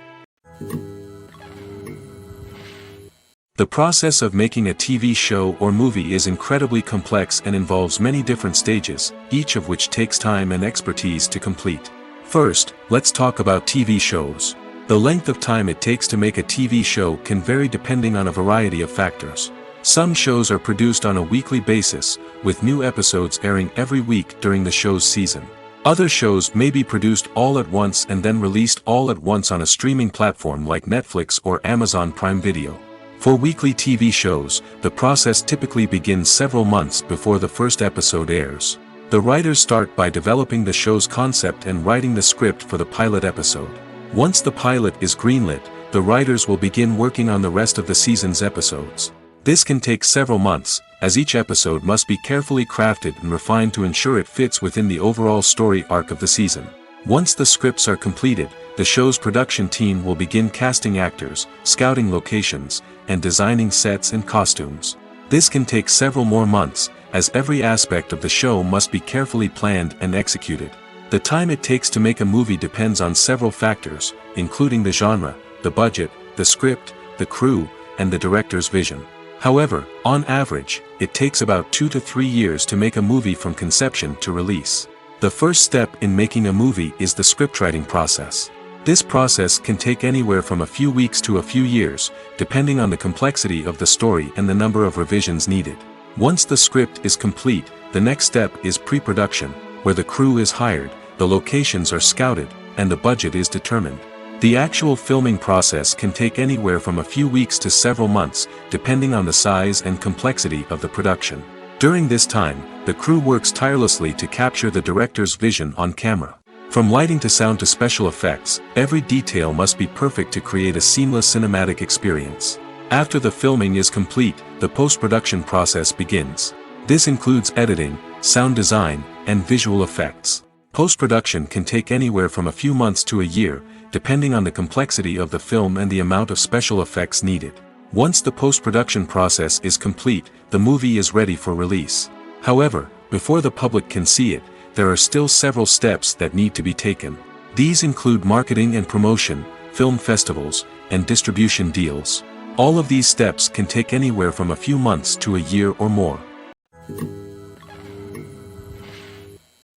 The process of making a TV show or movie is incredibly complex and involves many different stages, each of which takes time and expertise to complete. First, let's talk about TV shows. The length of time it takes to make a TV show can vary depending on a variety of factors. Some shows are produced on a weekly basis, with new episodes airing every week during the show's season. Other shows may be produced all at once and then released all at once on a streaming platform like Netflix or Amazon Prime Video. For weekly TV shows, the process typically begins several months before the first episode airs. The writers start by developing the show's concept and writing the script for the pilot episode. Once the pilot is greenlit, the writers will begin working on the rest of the season's episodes. This can take several months, as each episode must be carefully crafted and refined to ensure it fits within the overall story arc of the season. Once the scripts are completed, the show's production team will begin casting actors, scouting locations, and designing sets and costumes. This can take several more months, as every aspect of the show must be carefully planned and executed. The time it takes to make a movie depends on several factors, including the genre, the budget, the script, the crew, and the director's vision. However, on average, it takes about 2 to 3 years to make a movie from conception to release. The first step in making a movie is the scriptwriting process. This process can take anywhere from a few weeks to a few years, depending on the complexity of the story and the number of revisions needed. Once the script is complete, the next step is pre-production, where the crew is hired, the locations are scouted, and the budget is determined. The actual filming process can take anywhere from a few weeks to several months, depending on the size and complexity of the production. During this time, the crew works tirelessly to capture the director's vision on camera. From lighting to sound to special effects, every detail must be perfect to create a seamless cinematic experience. After the filming is complete, the post-production process begins. This includes editing, sound design, and visual effects. Post-production can take anywhere from a few months to a year, depending on the complexity of the film and the amount of special effects needed. Once the post-production process is complete, the movie is ready for release. However, before the public can see it, there are still several steps that need to be taken. These include marketing and promotion, film festivals, and distribution deals. All of these steps can take anywhere from a few months to a year or more.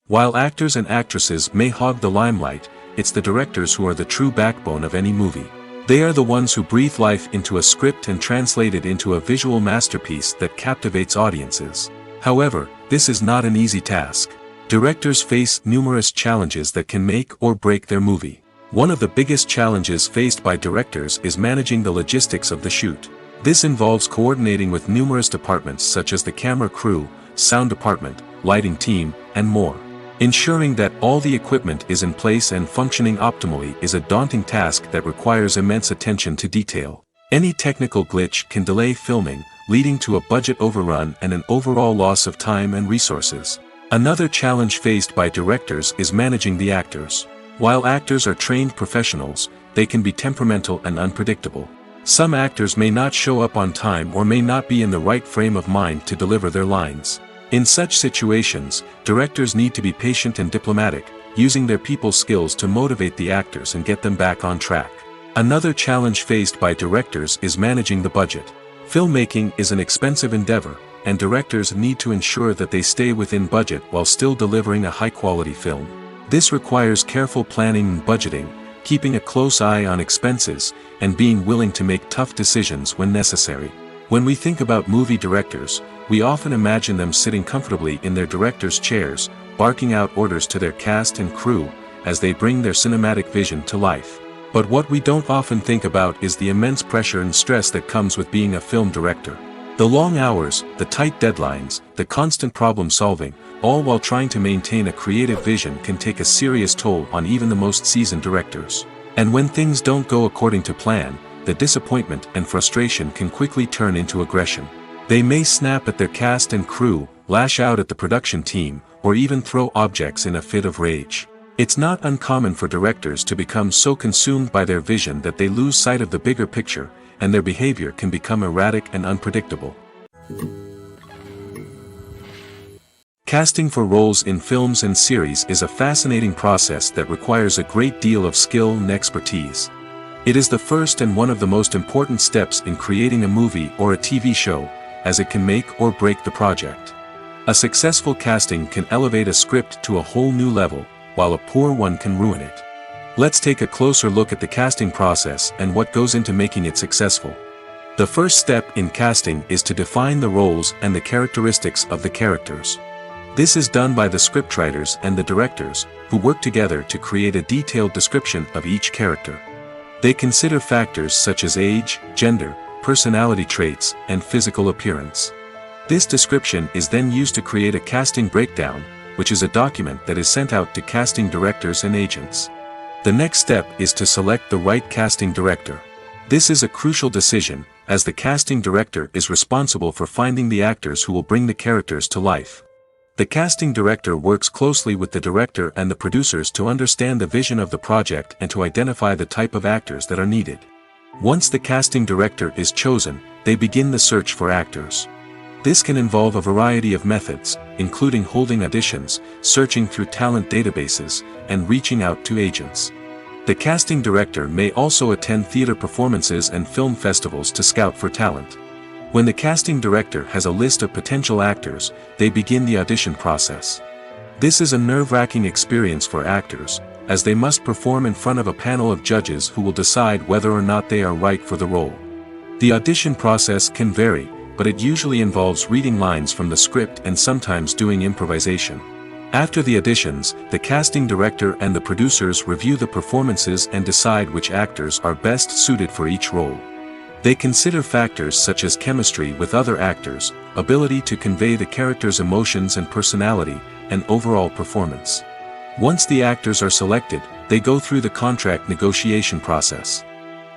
While actors and actresses may hog the limelight, it's the directors who are the true backbone of any movie. They are the ones who breathe life into a script and translate it into a visual masterpiece that captivates audiences. However, this is not an easy task. Directors face numerous challenges that can make or break their movie. One of the biggest challenges faced by directors is managing the logistics of the shoot. This involves coordinating with numerous departments such as the camera crew, sound department, lighting team, and more. Ensuring that all the equipment is in place and functioning optimally is a daunting task that requires immense attention to detail. Any technical glitch can delay filming, leading to a budget overrun and an overall loss of time and resources. Another challenge faced by directors is managing the actors. While actors are trained professionals, they can be temperamental and unpredictable. Some actors may not show up on time or may not be in the right frame of mind to deliver their lines. In such situations, directors need to be patient and diplomatic, using their people skills to motivate the actors and get them back on track. Another challenge faced by directors is managing the budget. Filmmaking is an expensive endeavor, and directors need to ensure that they stay within budget while still delivering a high-quality film. This requires careful planning and budgeting, keeping a close eye on expenses, and being willing to make tough decisions when necessary. When we think about movie directors, we often imagine them sitting comfortably in their director's chairs, barking out orders to their cast and crew, as they bring their cinematic vision to life. But what we don't often think about is the immense pressure and stress that comes with being a film director. The long hours, the tight deadlines, the constant problem solving, all while trying to maintain a creative vision can take a serious toll on even the most seasoned directors. And when things don't go according to plan, the disappointment and frustration can quickly turn into aggression. They may snap at their cast and crew, lash out at the production team, or even throw objects in a fit of rage. It's not uncommon for directors to become so consumed by their vision that they lose sight of the bigger picture, and their behavior can become erratic and unpredictable. Casting for roles in films and series is a fascinating process that requires a great deal of skill and expertise. It is the first and one of the most important steps in creating a movie or a TV show, as it can make or break the project. A successful casting can elevate a script to a whole new level, while a poor one can ruin it. Let's take a closer look at the casting process and what goes into making it successful. The first step in casting is to define the roles and the characteristics of the characters. This is done by the scriptwriters and the directors, who work together to create a detailed description of each character. They consider factors such as age, gender, personality traits, and physical appearance. This description is then used to create a casting breakdown, which is a document that is sent out to casting directors and agents. The next step is to select the right casting director. This is a crucial decision, as the casting director is responsible for finding the actors who will bring the characters to life. The casting director works closely with the director and the producers to understand the vision of the project and to identify the type of actors that are needed. Once the casting director is chosen, they begin the search for actors. This can involve a variety of methods, including holding auditions, searching through talent databases, and reaching out to agents. The casting director may also attend theater performances and film festivals to scout for talent. When the casting director has a list of potential actors, they begin the audition process. This is a nerve-wracking experience for actors, as they must perform in front of a panel of judges who will decide whether or not they are right for the role. The audition process can vary, but it usually involves reading lines from the script and sometimes doing improvisation. After the auditions, the casting director and the producers review the performances and decide which actors are best suited for each role. They consider factors such as chemistry with other actors, ability to convey the character's emotions and personality, and overall performance. Once the actors are selected, they go through the contract negotiation process.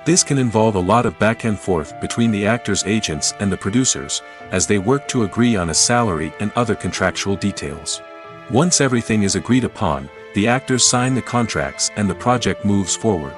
This can involve a lot of back and forth between the actors' agents and the producers, as they work to agree on a salary and other contractual details. Once everything is agreed upon, the actors sign the contracts and the project moves forward.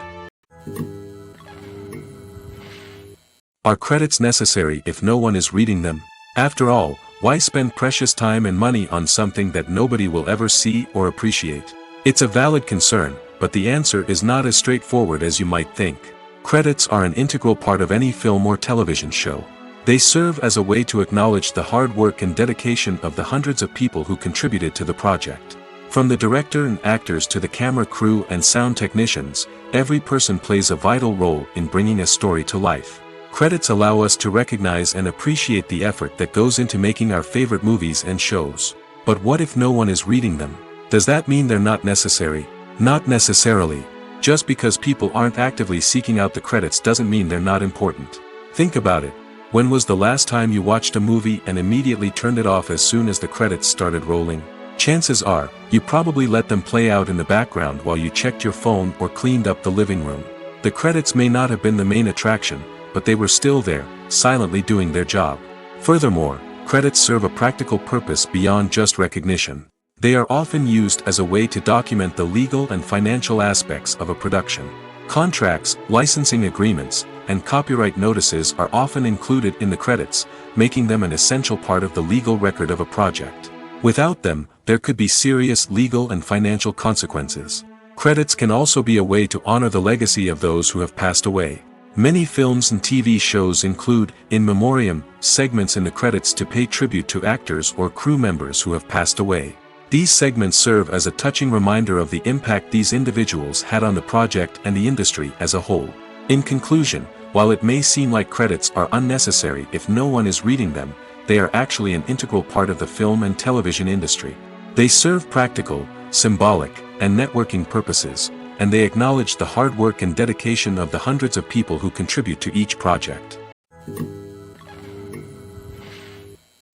Are credits necessary if no one is reading them? After all, why spend precious time and money on something that nobody will ever see or appreciate? It's a valid concern, but the answer is not as straightforward as you might think. Credits are an integral part of any film or television show. They serve as a way to acknowledge the hard work and dedication of the hundreds of people who contributed to the project. From the director and actors to the camera crew and sound technicians, every person plays a vital role in bringing a story to life. Credits allow us to recognize and appreciate the effort that goes into making our favorite movies and shows. But what if no one is reading them? Does that mean they're not necessary? Not necessarily. Just because people aren't actively seeking out the credits doesn't mean they're not important. Think about it. When was the last time you watched a movie and immediately turned it off as soon as the credits started rolling? Chances are, you probably let them play out in the background while you checked your phone or cleaned up the living room. The credits may not have been the main attraction, but they were still there, silently doing their job. Furthermore, credits serve a practical purpose beyond just recognition. They are often used as a way to document the legal and financial aspects of a production. Contracts, licensing agreements, and copyright notices are often included in the credits, making them an essential part of the legal record of a project. Without them, there could be serious legal and financial consequences. Credits can also be a way to honor the legacy of those who have passed away. Many films and TV shows include, in memoriam, segments in the credits to pay tribute to actors or crew members who have passed away. These segments serve as a touching reminder of the impact these individuals had on the project and the industry as a whole. In conclusion, while it may seem like credits are unnecessary if no one is reading them, they are actually an integral part of the film and television industry. They serve practical, symbolic, and networking purposes, and they acknowledge the hard work and dedication of the hundreds of people who contribute to each project.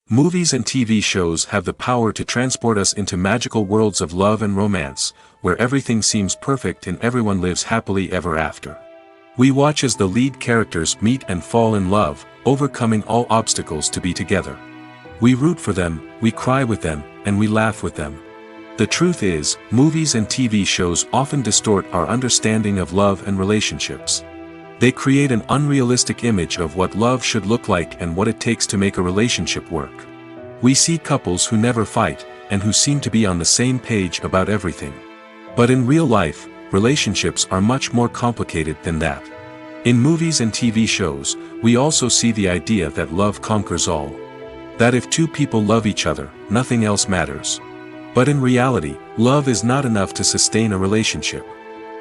Movies and TV shows have the power to transport us into magical worlds of love and romance, where everything seems perfect and everyone lives happily ever after. We watch as the lead characters meet and fall in love, overcoming all obstacles to be together. We root for them, we cry with them, and we laugh with them. The truth is, movies and TV shows often distort our understanding of love and relationships. They create an unrealistic image of what love should look like and what it takes to make a relationship work. We see couples who never fight, and who seem to be on the same page about everything. But in real life, relationships are much more complicated than that. In movies and TV shows, we also see the idea that love conquers all. That if two people love each other, nothing else matters. But in reality, love is not enough to sustain a relationship.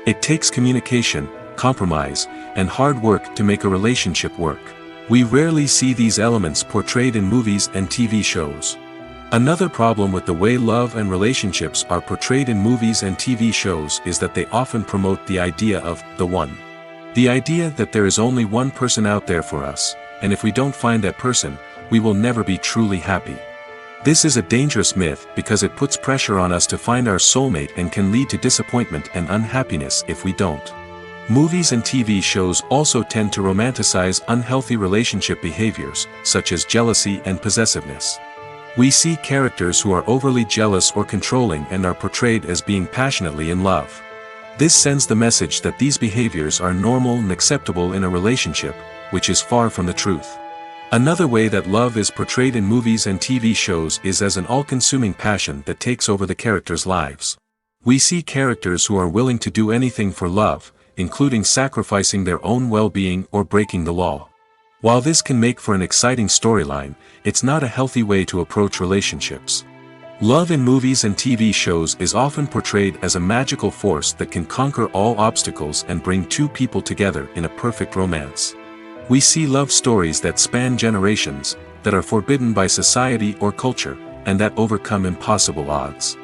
It takes communication, compromise, and hard work to make a relationship work. We rarely see these elements portrayed in movies and TV shows. Another problem with the way love and relationships are portrayed in movies and TV shows is that they often promote the idea of the one. The idea that there is only one person out there for us, and if we don't find that person, we will never be truly happy. This is a dangerous myth because it puts pressure on us to find our soulmate and can lead to disappointment and unhappiness if we don't. Movies and TV shows also tend to romanticize unhealthy relationship behaviors, such as jealousy and possessiveness. We see characters who are overly jealous or controlling and are portrayed as being passionately in love. This sends the message that these behaviors are normal and acceptable in a relationship, which is far from the truth. Another way that love is portrayed in movies and TV shows is as an all-consuming passion that takes over the characters' lives. We see characters who are willing to do anything for love, including sacrificing their own well-being or breaking the law. While this can make for an exciting storyline, it's not a healthy way to approach relationships. Love in movies and TV shows is often portrayed as a magical force that can conquer all obstacles and bring two people together in a perfect romance. We see love stories that span generations, that are forbidden by society or culture, and that overcome impossible odds.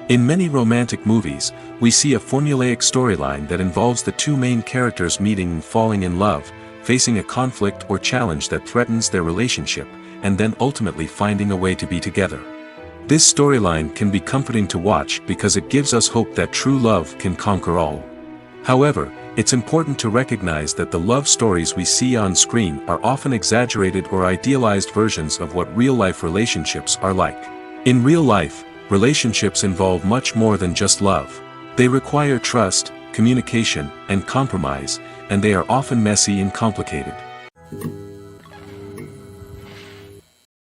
In many romantic movies, we see a formulaic storyline that involves the two main characters meeting and falling in love, facing a conflict or challenge that threatens their relationship, and then ultimately finding a way to be together. This storyline can be comforting to watch because it gives us hope that true love can conquer all. However, it's important to recognize that the love stories we see on screen are often exaggerated or idealized versions of what real-life relationships are like. In real life, relationships involve much more than just love. They require trust, communication, and compromise, and they are often messy and complicated.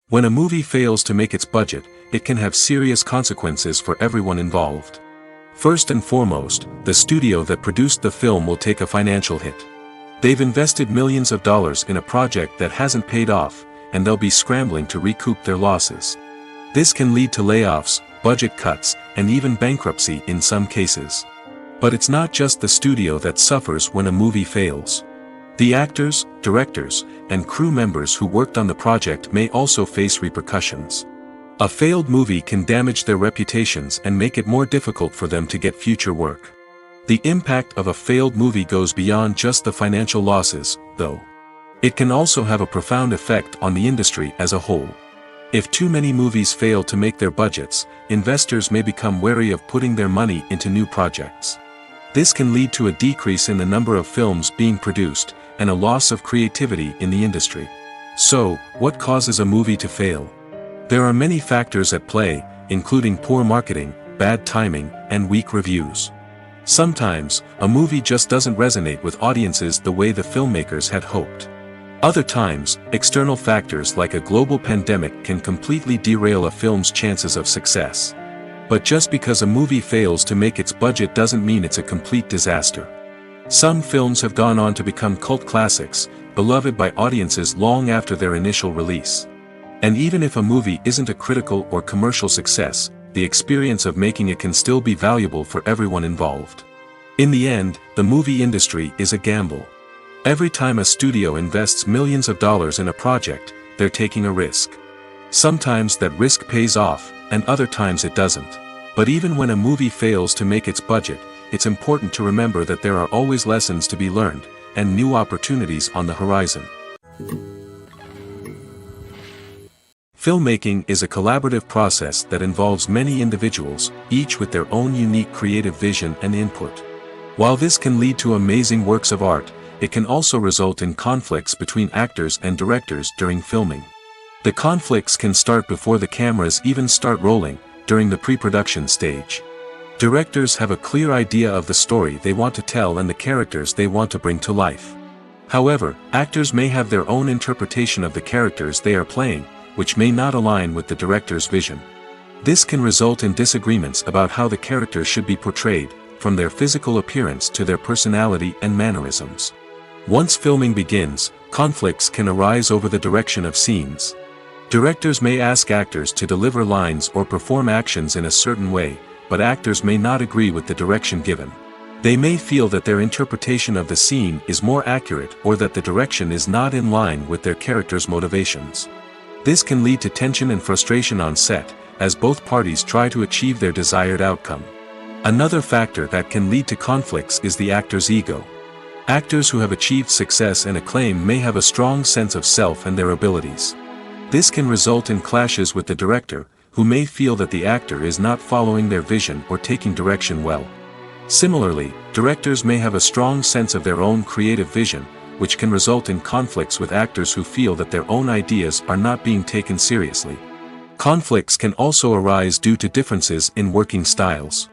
When a movie fails to make its budget, it can have serious consequences for everyone involved. First and foremost, the studio that produced the film will take a financial hit. They've invested millions of dollars in a project that hasn't paid off, and they'll be scrambling to recoup their losses. This can lead to layoffs, budget cuts, and even bankruptcy in some cases. But it's not just the studio that suffers when a movie fails. The actors, directors, and crew members who worked on the project may also face repercussions. A failed movie can damage their reputations and make it more difficult for them to get future work. The impact of a failed movie goes beyond just the financial losses, though. It can also have a profound effect on the industry as a whole. If too many movies fail to make their budgets, investors may become wary of putting their money into new projects. This can lead to a decrease in the number of films being produced, and a loss of creativity in the industry. So, what causes a movie to fail? There are many factors at play, including poor marketing, bad timing, and weak reviews. Sometimes, a movie just doesn't resonate with audiences the way the filmmakers had hoped. Other times, external factors like a global pandemic can completely derail a film's chances of success. But just because a movie fails to make its budget doesn't mean it's a complete disaster. Some films have gone on to become cult classics, beloved by audiences long after their initial release. And even if a movie isn't a critical or commercial success, the experience of making it can still be valuable for everyone involved. In the end, the movie industry is a gamble. Every time a studio invests millions of dollars in a project, they're taking a risk. Sometimes that risk pays off, and other times it doesn't. But even when a movie fails to make its budget, it's important to remember that there are always lessons to be learned, and new opportunities on the horizon. Filmmaking is a collaborative process that involves many individuals, each with their own unique creative vision and input. While this can lead to amazing works of art, it can also result in conflicts between actors and directors during filming. The conflicts can start before the cameras even start rolling, during the pre-production stage. Directors have a clear idea of the story they want to tell and the characters they want to bring to life. However, actors may have their own interpretation of the characters they are playing, which may not align with the director's vision. This can result in disagreements about how the characters should be portrayed, from their physical appearance to their personality and mannerisms. Once filming begins, conflicts can arise over the direction of scenes. Directors may ask actors to deliver lines or perform actions in a certain way, but actors may not agree with the direction given. They may feel that their interpretation of the scene is more accurate or that the direction is not in line with their character's motivations. This can lead to tension and frustration on set, as both parties try to achieve their desired outcome. Another factor that can lead to conflicts is the actor's ego. Actors who have achieved success and acclaim may have a strong sense of self and their abilities. This can result in clashes with the director, who may feel that the actor is not following their vision or taking direction well. Similarly, directors may have a strong sense of their own creative vision, which can result in conflicts with actors who feel that their own ideas are not being taken seriously. Conflicts can also arise due to differences in working styles.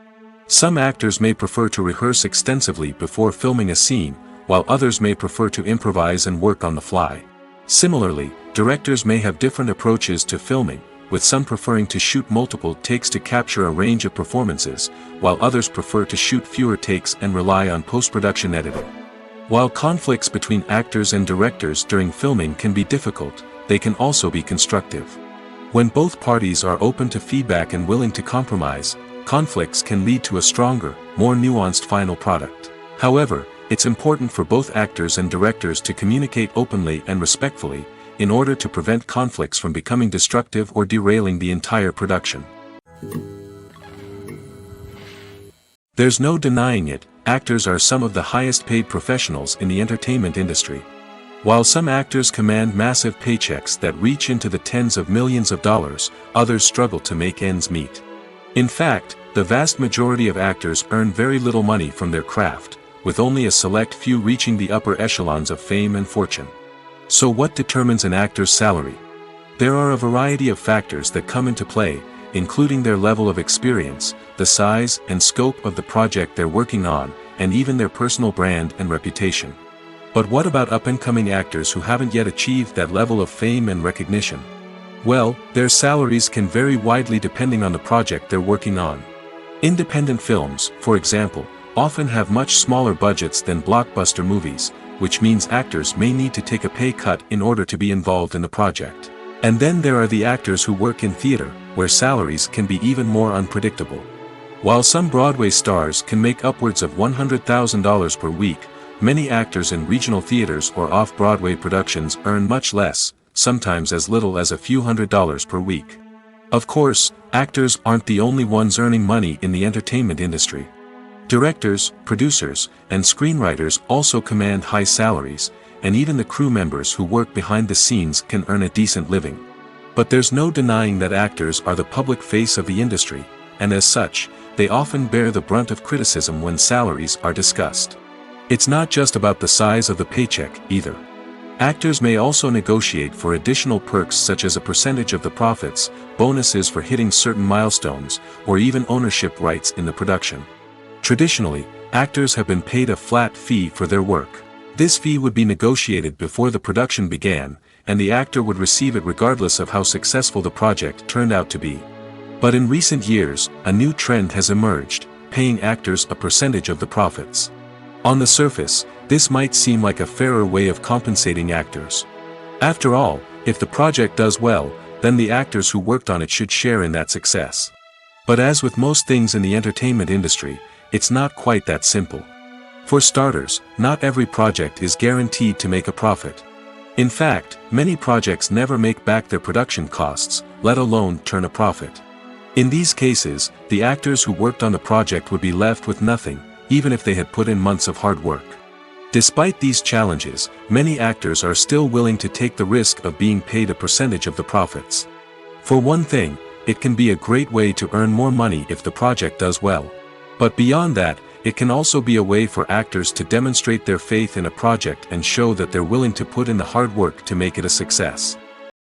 Some actors may prefer to rehearse extensively before filming a scene, while others may prefer to improvise and work on the fly. Similarly, directors may have different approaches to filming, with some preferring to shoot multiple takes to capture a range of performances, while others prefer to shoot fewer takes and rely on post-production editing. While conflicts between actors and directors during filming can be difficult, they can also be constructive. When both parties are open to feedback and willing to compromise, conflicts can lead to a stronger, more nuanced final product. However, it's important for both actors and directors to communicate openly and respectfully, in order to prevent conflicts from becoming destructive or derailing the entire production. There's no denying it, actors are some of the highest paid professionals in the entertainment industry. While some actors command massive paychecks that reach into the tens of millions of dollars, others struggle to make ends meet. In fact, the vast majority of actors earn very little money from their craft, with only a select few reaching the upper echelons of fame and fortune. So what determines an actor's salary? There are a variety of factors that come into play, including their level of experience, the size and scope of the project they're working on, and even their personal brand and reputation. But what about up-and-coming actors who haven't yet achieved that level of fame and recognition? Well, their salaries can vary widely depending on the project they're working on. Independent films, for example, often have much smaller budgets than blockbuster movies, which means actors may need to take a pay cut in order to be involved in the project. And then there are the actors who work in theater, where salaries can be even more unpredictable. While some Broadway stars can make upwards of $100,000 per week, many actors in regional theaters or off-Broadway productions earn much less, sometimes as little as a few $100s per week. Of course, actors aren't the only ones earning money in the entertainment industry. Directors, producers, and screenwriters also command high salaries, and even the crew members who work behind the scenes can earn a decent living. But there's no denying that actors are the public face of the industry, and as such, they often bear the brunt of criticism when salaries are discussed. It's not just about the size of the paycheck, either. Actors may also negotiate for additional perks such as a percentage of the profits, bonuses for hitting certain milestones, or even ownership rights in the production. Traditionally, actors have been paid a flat fee for their work. This fee would be negotiated before the production began, and the actor would receive it regardless of how successful the project turned out to be. But in recent years, a new trend has emerged, paying actors a percentage of the profits. On the surface, this might seem like a fairer way of compensating actors. After all, if the project does well, then the actors who worked on it should share in that success. But as with most things in the entertainment industry, it's not quite that simple. For starters, not every project is guaranteed to make a profit. In fact, many projects never make back their production costs, let alone turn a profit. In these cases, the actors who worked on the project would be left with nothing, even if they had put in months of hard work. Despite these challenges, many actors are still willing to take the risk of being paid a percentage of the profits. For one thing, it can be a great way to earn more money if the project does well. But beyond that, it can also be a way for actors to demonstrate their faith in a project and show that they're willing to put in the hard work to make it a success.